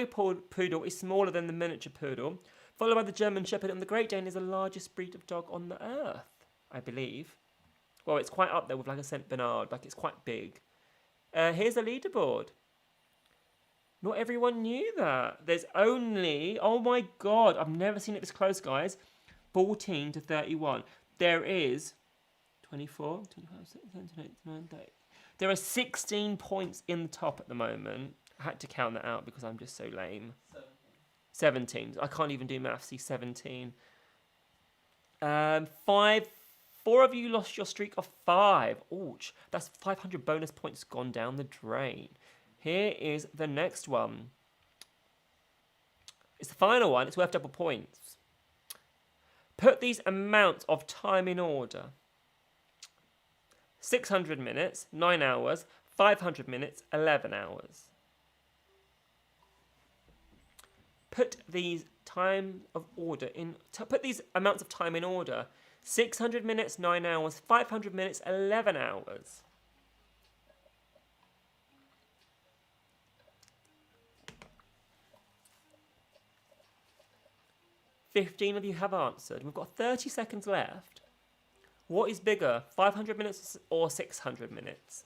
poodle is smaller than the miniature poodle, followed by the German Shepherd, and the Great Dane is the largest breed of dog on the earth, I believe. Well, it's quite up there with like a Saint Bernard, like it's quite big. Here's a leaderboard. Not everyone knew that. There's only, oh my God, I've never seen it this close, guys. 14 to 31. There is 24, 25, 26, 27, 28, 30. There are 16 points in the top at the moment. I had to count that out because I'm just so lame. 17. I can't even do maths. See, 17. 4 of you lost your streak of 5. Ouch. That's 500 bonus points gone down the drain. Here is the next one. It's the final one. It's worth double points. Put these amounts of time in order. 600 minutes, 9 hours, 500 minutes, 11 hours. Put these put these amounts of time in order. 600 minutes, 9 hours, 500 minutes, 11 hours. $15 of you have answered. We've got 30 seconds left. What is bigger, 500 minutes or 600 minutes?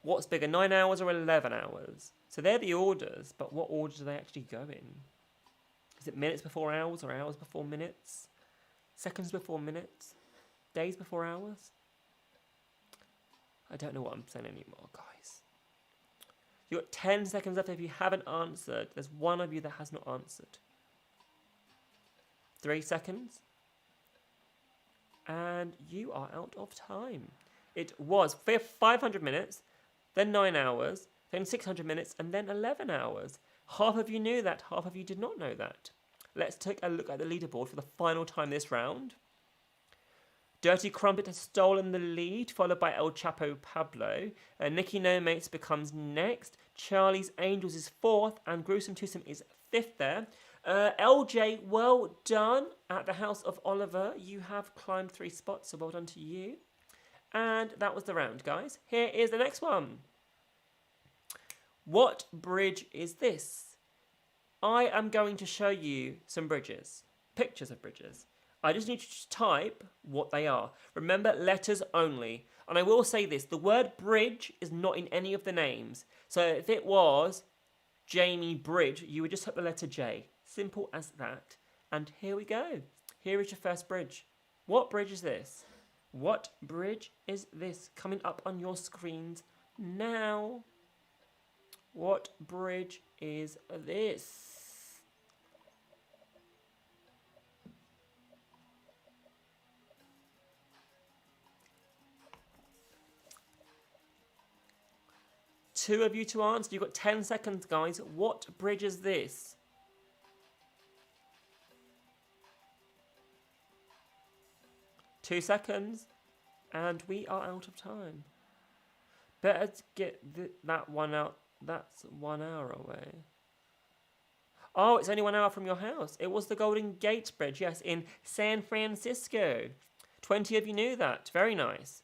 What's bigger, 9 hours or 11 hours? So they're the orders, but what order do they actually go in? Is it minutes before hours or hours before minutes? Seconds before minutes? Days before hours? I don't know what I'm saying anymore, guys. You've got 10 seconds left if you haven't answered. There's one of you that has not answered. 3 seconds. And you are out of time. It was 500 minutes, then 9 hours, then 600 minutes, and then 11 hours. Half of you knew that, half of you did not know that. Let's take a look at the leaderboard for the final time this round. Dirty Crumpet has stolen the lead, followed by El Chapo Pablo. Nicky No Mates becomes next. Charlie's Angels is 4th, and Gruesome Twosome is 5th there. LJ, well done at the House of Oliver. You have climbed 3 spots, so well done to you. And that was the round, guys. Here is the next one. What bridge is this? I am going to show you some bridges, pictures of bridges. I just need you to type what they are. Remember, letters only. And I will say this, the word bridge is not in any of the names. So if it was Jamie Bridge, you would just type the letter J. Simple as that. And here we go. Here is your first bridge. What bridge is this? What bridge is this? Coming up on your screens now. What bridge is this? Two of you to answer. You've got 10 seconds, guys. What bridge is this? Two seconds. And we are out of time. Better to get that one out. That's 1 hour away. Oh, it's only 1 hour from your house. It was the Golden Gate Bridge, yes, in San Francisco. 20 of you knew that. Very nice.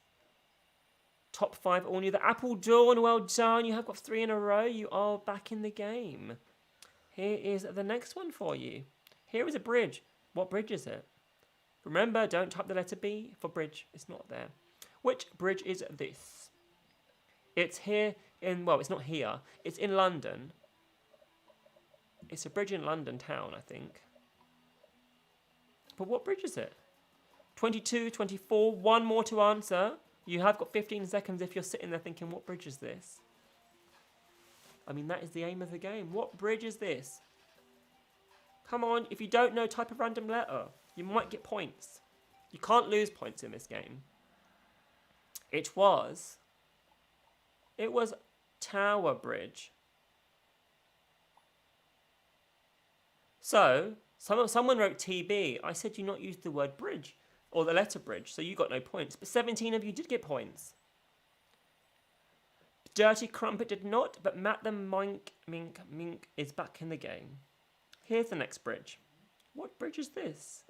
Top 5 all knew the Apple Dawn. Well done. You have got 3 in a row. You are back in the game. Here is the next one for you. Here is a bridge. What bridge is it? Remember, don't type the letter B for bridge. It's not there. Which bridge is this? It's here in, well, it's not here. It's in London. It's a bridge in London town, I think. But what bridge is it? 22, 24, one more to answer. You have got 15 seconds if you're sitting there thinking, what bridge is this? I mean, that is the aim of the game. What bridge is this? Come on, if you don't know, type a random letter. You might get points. You can't lose points in this game. It was Tower Bridge. So, someone wrote TB. I said you not use the word bridge. Or the letter bridge, so you got no points. But 17 of you did get points. Dirty Crumpet did not, but Matt the Mink is back in the game. Here's the next bridge. What bridge is this?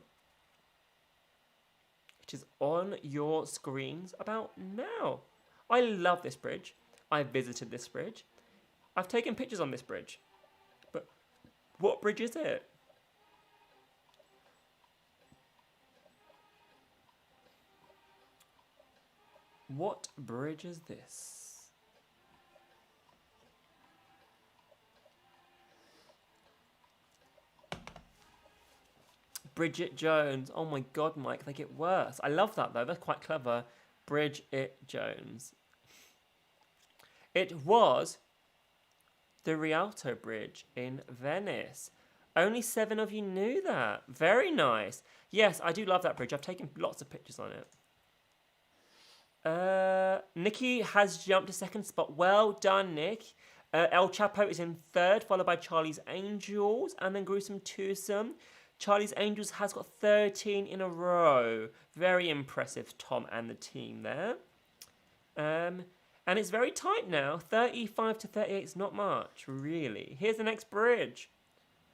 It is on your screens about now. I love this bridge. I visited this bridge. I've taken pictures on this bridge. But what bridge is it? What bridge is this? Bridget Jones. Oh my God, Mike, they get worse. I love that though. That's quite clever. Bridget Jones. It was the Rialto Bridge in Venice. Only 7 of you knew that. Very nice. Yes, I do love that bridge. I've taken lots of pictures on it. Nikki has jumped to second spot. Well done, Nick. El Chapo is in third, followed by Charlie's Angels, and then Gruesome Twosome. Charlie's Angels has got 13 in a row. Very impressive, Tom and the team there. And it's very tight now. 35 to 38 is not much, really. Here's the next bridge.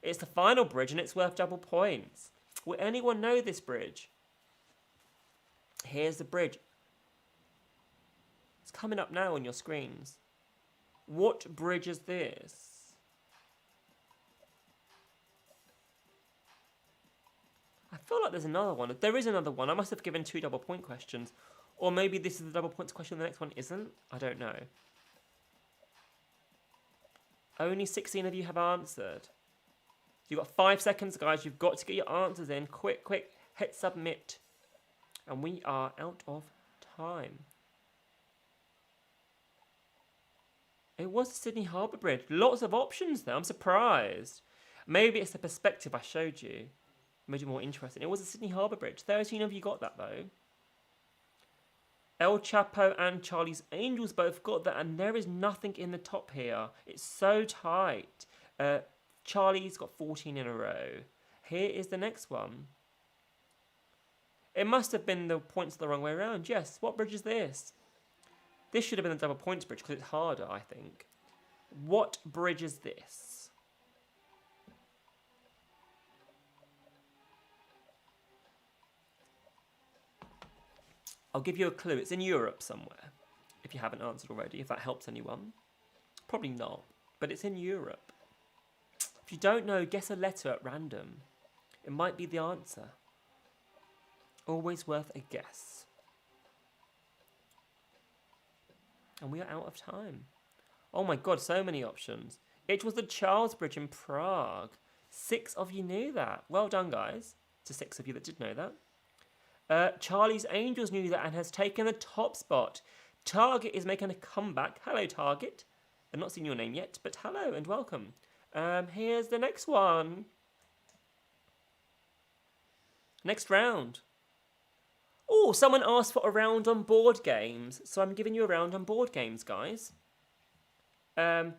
It's the final bridge, and it's worth double points. Will anyone know this bridge? Here's the bridge. It's coming up now on your screens. What bridge is this? I feel like there's another one. There is another one. I must have given 2 double point questions. Or maybe this is the double points question, the next one isn't. I don't know. Only 16 of you have answered. You've got 5 seconds, guys. You've got to get your answers in. Quick, quick. Hit submit. And we are out of time. It was the Sydney Harbour Bridge. Lots of options there. I'm surprised. Maybe it's the perspective I showed you. Made it more interesting. It was the Sydney Harbour Bridge. 13 of you got that, though. El Chapo and Charlie's Angels both got that, and there is nothing in the top here. It's so tight. Charlie's got 14 in a row. Here is the next one. It must have been the points the wrong way around. Yes, what bridge is this? This should have been the double points bridge because it's harder, I think. What bridge is this? I'll give you a clue. It's in Europe somewhere, if you haven't answered already, if that helps anyone. Probably not, but it's in Europe. If you don't know, guess a letter at random. It might be the answer. Always worth a guess. And we are out of time. Oh my god, so many options. It was the Charles Bridge in Prague. 6 of you knew that. Well done, guys. To 6 of you that did know that. Charlie's Angels knew that and has taken the top spot. Target is making a comeback. Hello, Target. I've not seen your name yet, but hello and welcome. Here's the next one. Next round. Oh, someone asked for a round on board games, so I'm giving you a round on board games, guys. I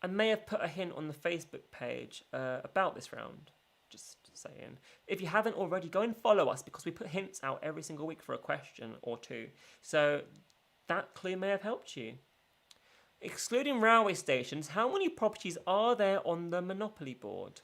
may have put a hint on the Facebook page about this round. Just saying. If you haven't already, go and follow us because we put hints out every single week for a question or two. So that clue may have helped you. Excluding railway stations, how many properties are there on the Monopoly board?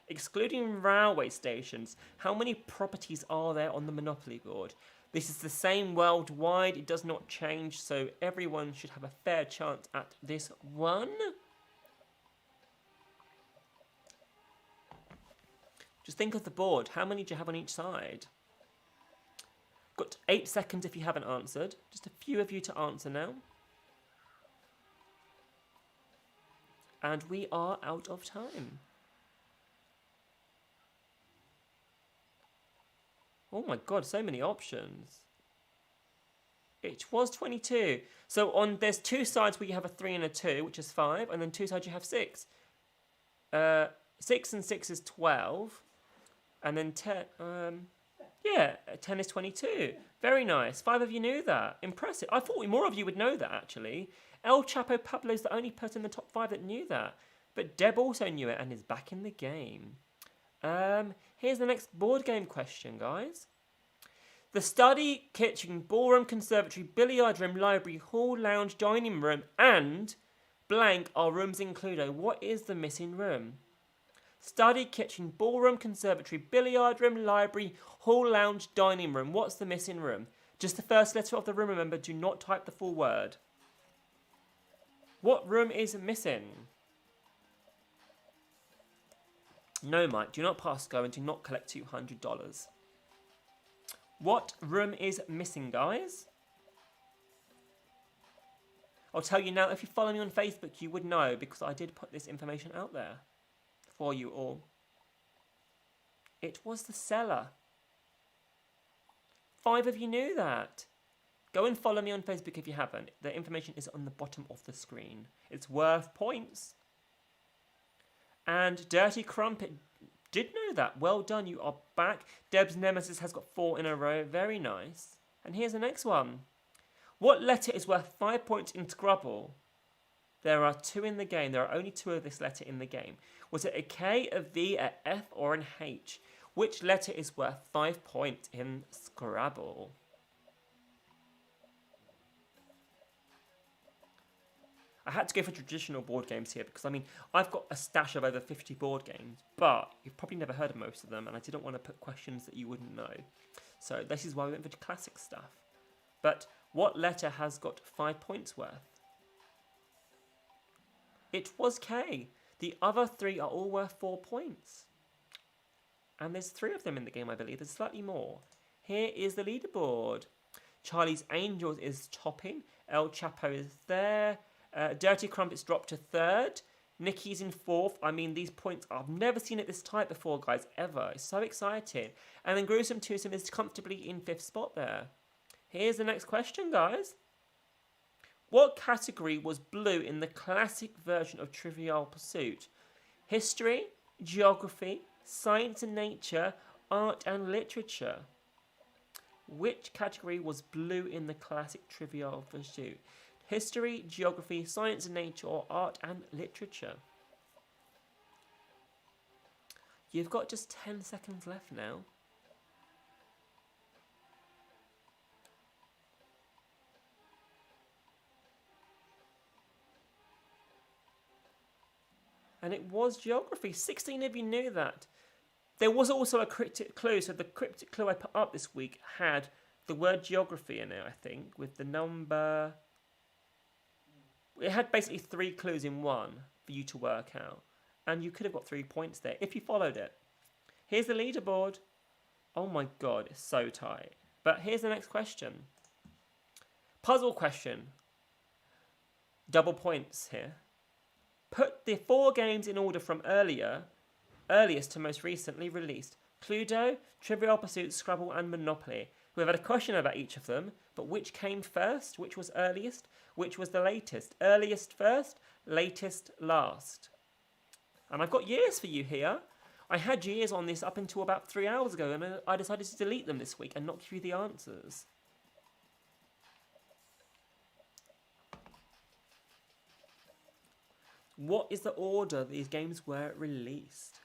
Excluding railway stations, how many properties are there on the Monopoly board? This is the same worldwide, it does not change, so everyone should have a fair chance at this one. Just think of the board, how many do you have on each side? Got 8 seconds if you haven't answered. Just a few of you to answer now. And we are out of time. Oh my god, so many options. It was 22. So there's 2 sides where you have a 3 and a 2, which is 5, and then 2 sides you have 6. 6 and 6 is 12. And then 10, 10 is 22. Very nice. 5 of you knew that. Impressive. I thought more of you would know that, actually. El Chapo Pablo's the only person in the top 5 that knew that. But Deb also knew it and is back in the game. Here's the next board game question, guys. The study, kitchen, ballroom, conservatory, billiard room, library, hall, lounge, dining room, and blank are rooms included. What is the missing room? Study, kitchen, ballroom, conservatory, billiard room, library, hall, lounge, dining room. What's the missing room? Just the first letter of the room, remember. Do not type the full word. What room is missing? No, Mike, do not pass go and do not collect $200. What room is missing, guys? I'll tell you now, if you follow me on Facebook, you would know because I did put this information out there for you all. It was the cellar. 5 of you knew that. Go and follow me on Facebook if you haven't. The information is on the bottom of the screen. It's worth points. And Dirty Crumpet did know that. Well done, you are back. Deb's Nemesis has got 4 in a row. Very nice. And here's the next one. What letter is worth 5 points in Scrabble? There are 2 in the game. There are only 2 of this letter in the game. Was it a K, a V, a F, or an H? Which letter is worth 5 points in Scrabble? I had to go for traditional board games here because, I mean, I've got a stash of over 50 board games, but you've probably never heard of most of them, and I didn't want to put questions that you wouldn't know. So this is why we went for the classic stuff. But what letter has got 5 points worth? It was K. The other 3 are all worth 4 points. And there's 3 of them in the game, I believe. There's slightly more. Here is the leaderboard. Charlie's Angels is topping. El Chapo is there. Dirty Crumpets dropped to 3rd. Nikki's in 4th. I mean, these points, I've never seen it this tight before, guys, ever. It's so exciting. And then Gruesome Twosome is comfortably in 5th spot there. Here's the next question, guys. What category was blue in the classic version of Trivial Pursuit? History, geography, science and nature, art and literature. Which category was blue in the classic Trivial Pursuit? History, geography, science and nature, or art and literature? You've got just 10 seconds left now. And it was geography. 16 of you knew that. There was also a cryptic clue. So the cryptic clue I put up this week had the word geography in it, I think, with the number. It had basically 3 clues in one for you to work out. And you could have got 3 points there if you followed it. Here's the leaderboard. Oh my god, it's so tight. But here's the next question. Puzzle question. Double points here. Put the 4 games in order from earliest to most recently released. Cluedo, Trivial Pursuit, Scrabble and Monopoly. We've had a question about each of them, but which came first? Which was earliest? Which was the latest? Earliest first, latest last. And I've got years for you here. I had years on this up until about 3 hours ago, and I decided to delete them this week and not give you the answers. What is the order these games were released?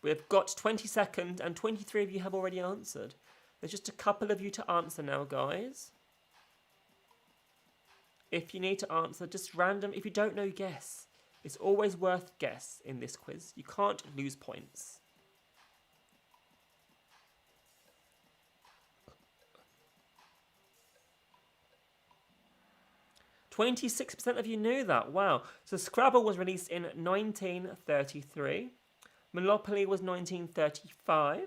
We've got 20 seconds and 23 of you have already answered. There's just a couple of you to answer now, guys. If you need to answer, just random. If you don't know, guess. It's always worth guess in this quiz. You can't lose points. %26 of you knew that. Wow. So Scrabble was released in 1933. Monopoly was 1935.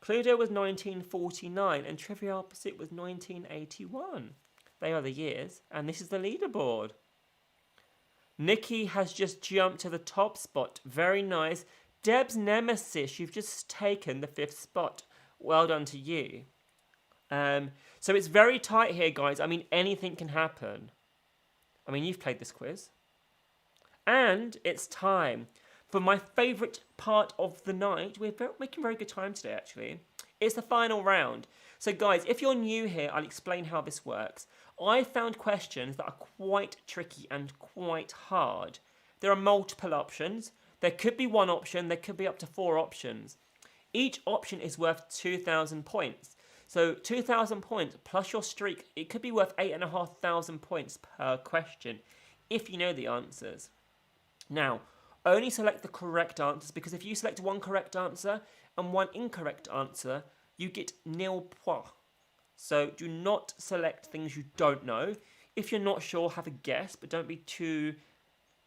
Cluedo was 1949. And Trivial Pursuit was 1981. They are the years. And this is the leaderboard. Nikki has just jumped to the top spot. Very nice. Deb's Nemesis, you've just taken the 5th spot. Well done to you. So it's very tight here, guys. I mean, anything can happen. I mean, you've played this quiz. And it's time for my favourite part of the night. We're making very good time today, actually. It's the final round. So, guys, if you're new here, I'll explain how this works. I found questions that are quite tricky and quite hard. There are multiple options. There could be one option. There could be up to 4 options. Each option is worth 2,000 points. So 2,000 points plus your streak, it could be worth 8,500 points per question if you know the answers. Now, only select the correct answers, because if you select one correct answer and one incorrect answer, you get nil points. So do not select things you don't know. If you're not sure, have a guess, but don't be too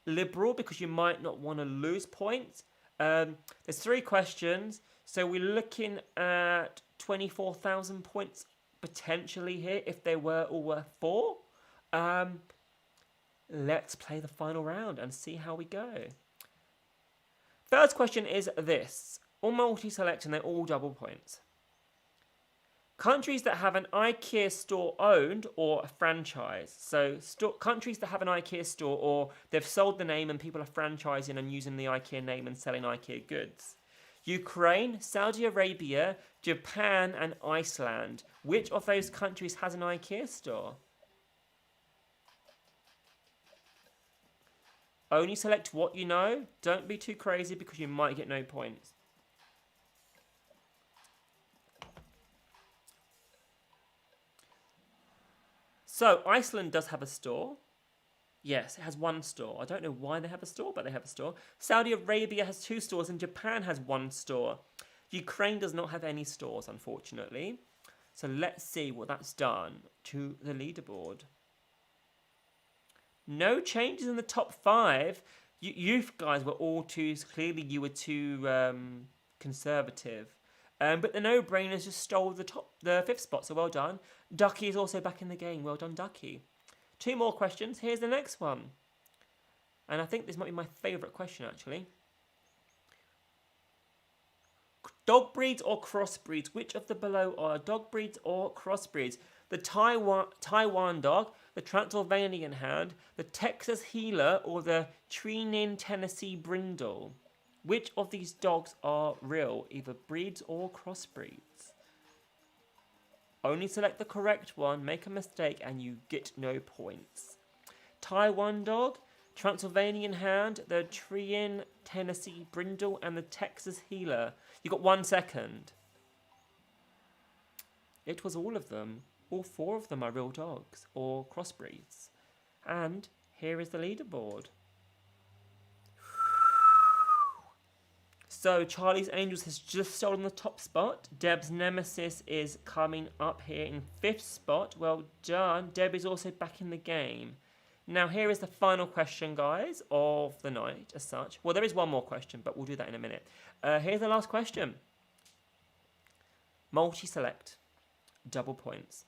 liberal because you might not want to lose points. There's 3 questions, so we're looking at 24,000 points potentially here if they were all worth 4. Let's play the final round and see how we go. First question is this. All multi-select and they're all double points. Countries that have an IKEA store owned or a franchise. So countries that have an IKEA store or they've sold the name and people are franchising and using the IKEA name and selling IKEA goods. Ukraine, Saudi Arabia, Japan and Iceland. Which of those countries has an IKEA store? Only select what you know. Don't be too crazy because you might get no points. So, Iceland does have a store. Yes, it has 1 store. I don't know why they have a store, but they have a store. Saudi Arabia has 2 stores and Japan has 1 store. Ukraine does not have any stores, unfortunately. So let's see what that's done to the leaderboard. No changes in the top 5. You guys were all too, clearly you were too conservative. But the no-brainers just stole the 5th spot, so well done. Ducky is also back in the game. Well done, Ducky. 2 more questions. Here's the next one. And I think this might be my favourite question, actually. Dog breeds or crossbreeds? Which of the below are dog breeds or crossbreeds? The Taiwan dog, the Transylvanian Hound, the Texas Heeler, or the Trenin Tennessee Brindle? Which of these dogs are real, either breeds or crossbreeds? Only select the correct one, make a mistake, and you get no points. Taiwan dog, Transylvanian Hound, the Trenin Tennessee Brindle, and the Texas Heeler. You got 1 second. It was all of them. All 4 of them are real dogs or crossbreeds. And here is the leaderboard. So Charlie's Angels has just stolen the top spot. Deb's Nemesis is coming up here in 5th spot. Well done. Deb is also back in the game. Now, here is the final question, guys, of the night as such. Well, there is one more question, but we'll do that in a minute. Here's the last question. Multi-select. Double points.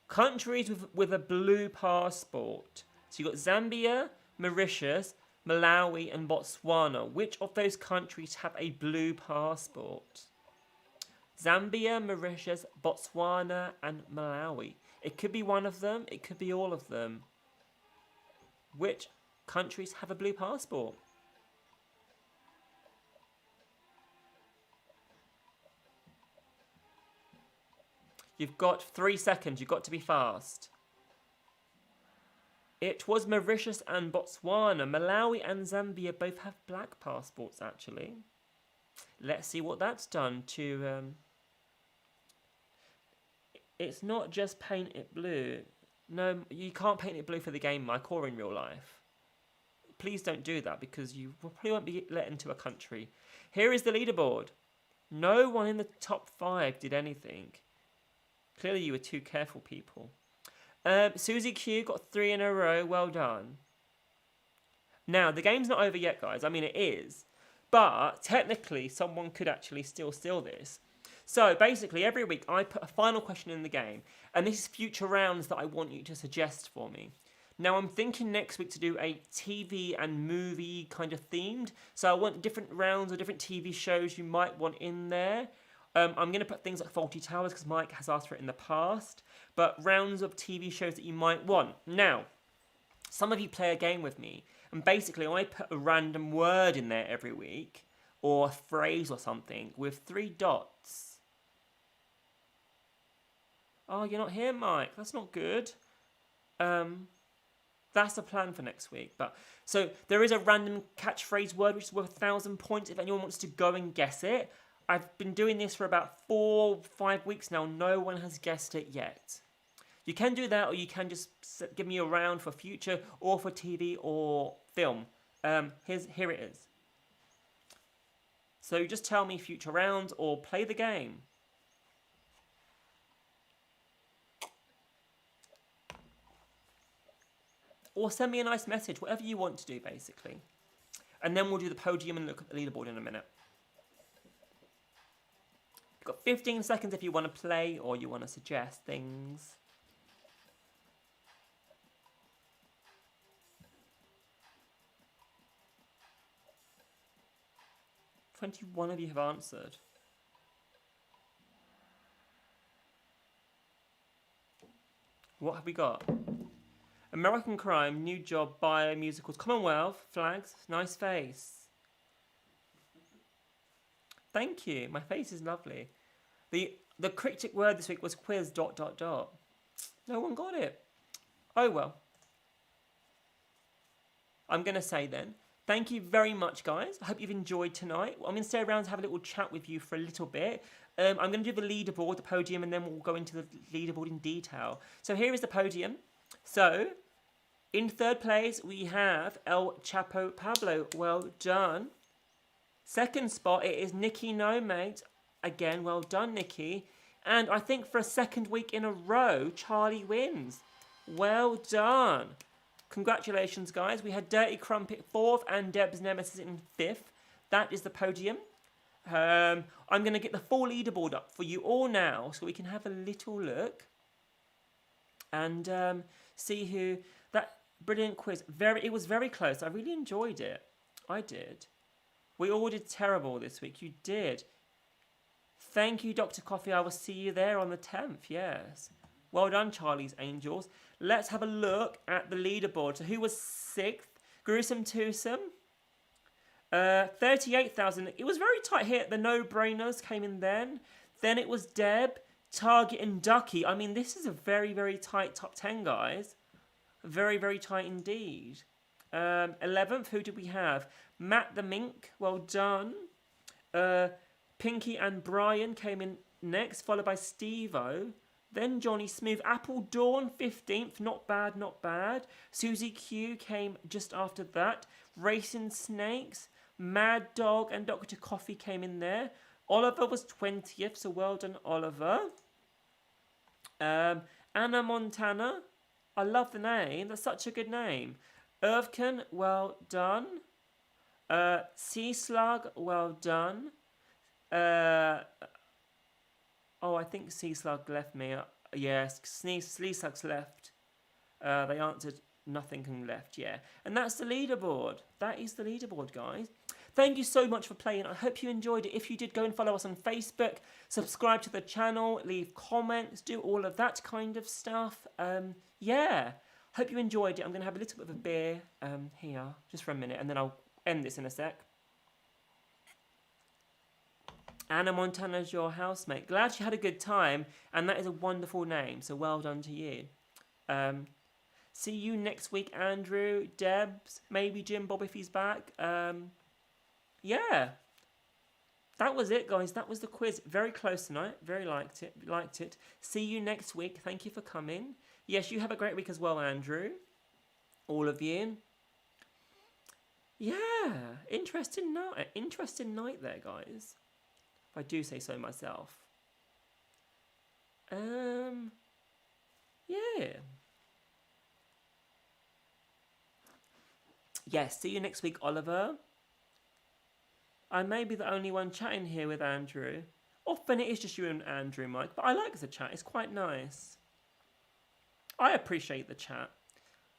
Countries with a blue passport. So you've got Zambia, Mauritius, Malawi, and Botswana. Which of those countries have a blue passport? Zambia, Mauritius, Botswana, and Malawi. It could be one of them. It could be all of them. Which countries have a blue passport? You've got 3 seconds. You've got to be fast. It was Mauritius and Botswana. Malawi and Zambia both have black passports, actually. Let's see what that's done to... It's not just paint it blue. No, you can't paint it blue for the game, Mike, or in real life. Please don't do that, because you probably won't be let into a country. Here is the leaderboard. No one in the top 5 did anything. Clearly you were too careful, people. Susie Q got 3 in a row. Well done. Now, the game's not over yet, guys. I mean, it is. But technically, someone could actually still steal this. So basically, every week I put a final question in the game, and this is future rounds that I want you to suggest for me. Now, I'm thinking next week to do a TV and movie kind of themed. So I want different rounds or different TV shows you might want in there. I'm going to put things like Fawlty Towers because Mike has asked for it in the past. But rounds of TV shows that you might want. Now, some of you play a game with me, and basically I put a random word in there every week, or a phrase or something, with 3 dots. Oh, you're not here, Mike. That's not good. That's the plan for next week. So there is a random catchphrase word which is worth 1,000 points if anyone wants to go and guess it. I've been doing this for about 4 or 5 weeks now. No one has guessed it yet. You can do that, or you can just give me a round for future or for TV or film. Here it is. So just tell me future rounds or play the game. Or send me a nice message, whatever you want to do, basically. And then we'll do the podium and look at the leaderboard in a minute. You've got 15 seconds if you want to play or you want to suggest things. "21 of you have answered. What have we got? American Crime, New Job, Bio, Musicals, Commonwealth, Flags, Nice Face. Thank you. My face is lovely. The cryptic word this week was quiz ... No one got it. Oh well. I'm going to say then, thank you very much, guys. I hope you've enjoyed tonight. I'm going to stay around to have a little chat with you for a little bit. I'm going to do the leaderboard, the podium, and then we'll go into the leaderboard in detail. So here is the podium. So, in 3rd place, we have El Chapo Pablo. Well done. 2nd spot, it is Nikki No Mate. Again, well done, Nikki. And I think for a 2nd week in a row, Charlie wins. Well done. Congratulations, guys. We had Dirty Crumpet 4th and Deb's Nemesis in 5th. That is the podium. I'm going to get the full leaderboard up for you all now so we can have a little look. And see who... That brilliant quiz. It was very close. I really enjoyed it. I did. We all did terrible this week. You did. Thank you, Dr. Coffee. I will see you there on the 10th. Yes. Well done, Charlie's Angels. Let's have a look at the leaderboard. So who was 6th? Gruesome Twosome. 38,000. It was very tight here. The no-brainers came in then. Then it was Deb, Target, and Ducky. I mean, this is a very, very tight top 10, guys. Very, very tight indeed. 11th, who did we have? Matt the Mink. Well done. Pinky and Brian came in next, followed by Steve-O. Then Johnny Smooth. Apple Dawn, 15th. Not bad, not bad. Susie Q came just after that. Racing Snakes, Mad Dog, and Dr. Coffee came in there. Oliver was 20th, so well done, Oliver. Anna Montana. I love the name. That's such a good name. Irvkan, well done. Sea Slug, well done. Oh, I think Sea Slug left me. Yes, Sea Slug's left. They answered nothing and left, yeah. And that's the leaderboard. That is the leaderboard, guys. Thank you so much for playing. I hope you enjoyed it. If you did, go and follow us on Facebook. Subscribe to the channel. Leave comments. Do all of that kind of stuff. Yeah. Hope you enjoyed it. I'm going to have a little bit of a beer here, just for a minute, and then I'll end this in a sec. Anna Montana's your housemate. Glad you had a good time, and that is a wonderful name, so well done to you. See you next week, Andrew, Debs, maybe Jim Bob if he's back. Yeah. That was it, guys. That was the quiz. Very close tonight. Very liked it. See you next week. Thank you for coming. Yes, you have a great week as well, Andrew. All of you. Yeah. Interesting night there, guys. If I do say so myself. Yeah. Yes, see you next week, Oliver. I may be the only one chatting here with Andrew. Often it is just you and Andrew, Mike, but I like the chat. It's quite nice. I appreciate the chat.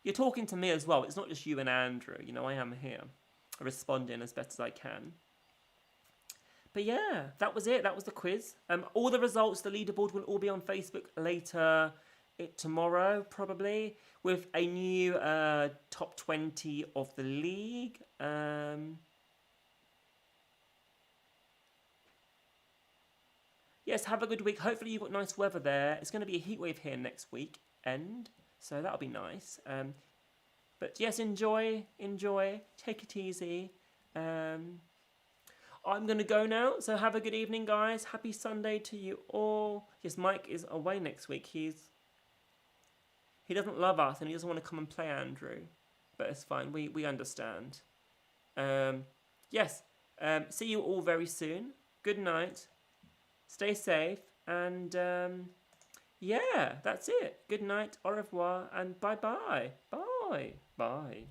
You're talking to me as well. It's not just you and Andrew. You know, I am here, responding as best as I can. But yeah, that was it. That was the quiz. All the results, the leaderboard will all be on Facebook later tomorrow, probably, with a new top 20 of the league. Yes, have a good week. Hopefully you've got nice weather there. It's going to be a heat wave here next week, so that'll be nice. But yes, enjoy. Take it easy. I'm going to go now, so have a good evening, guys. Happy Sunday to you all. Yes, Mike is away next week. He doesn't love us, and he doesn't want to come and play Andrew. But it's fine. We understand. Yes. See you all very soon. Good night. Stay safe. And yeah, that's it. Good night. Au revoir. And bye-bye. Bye. Bye.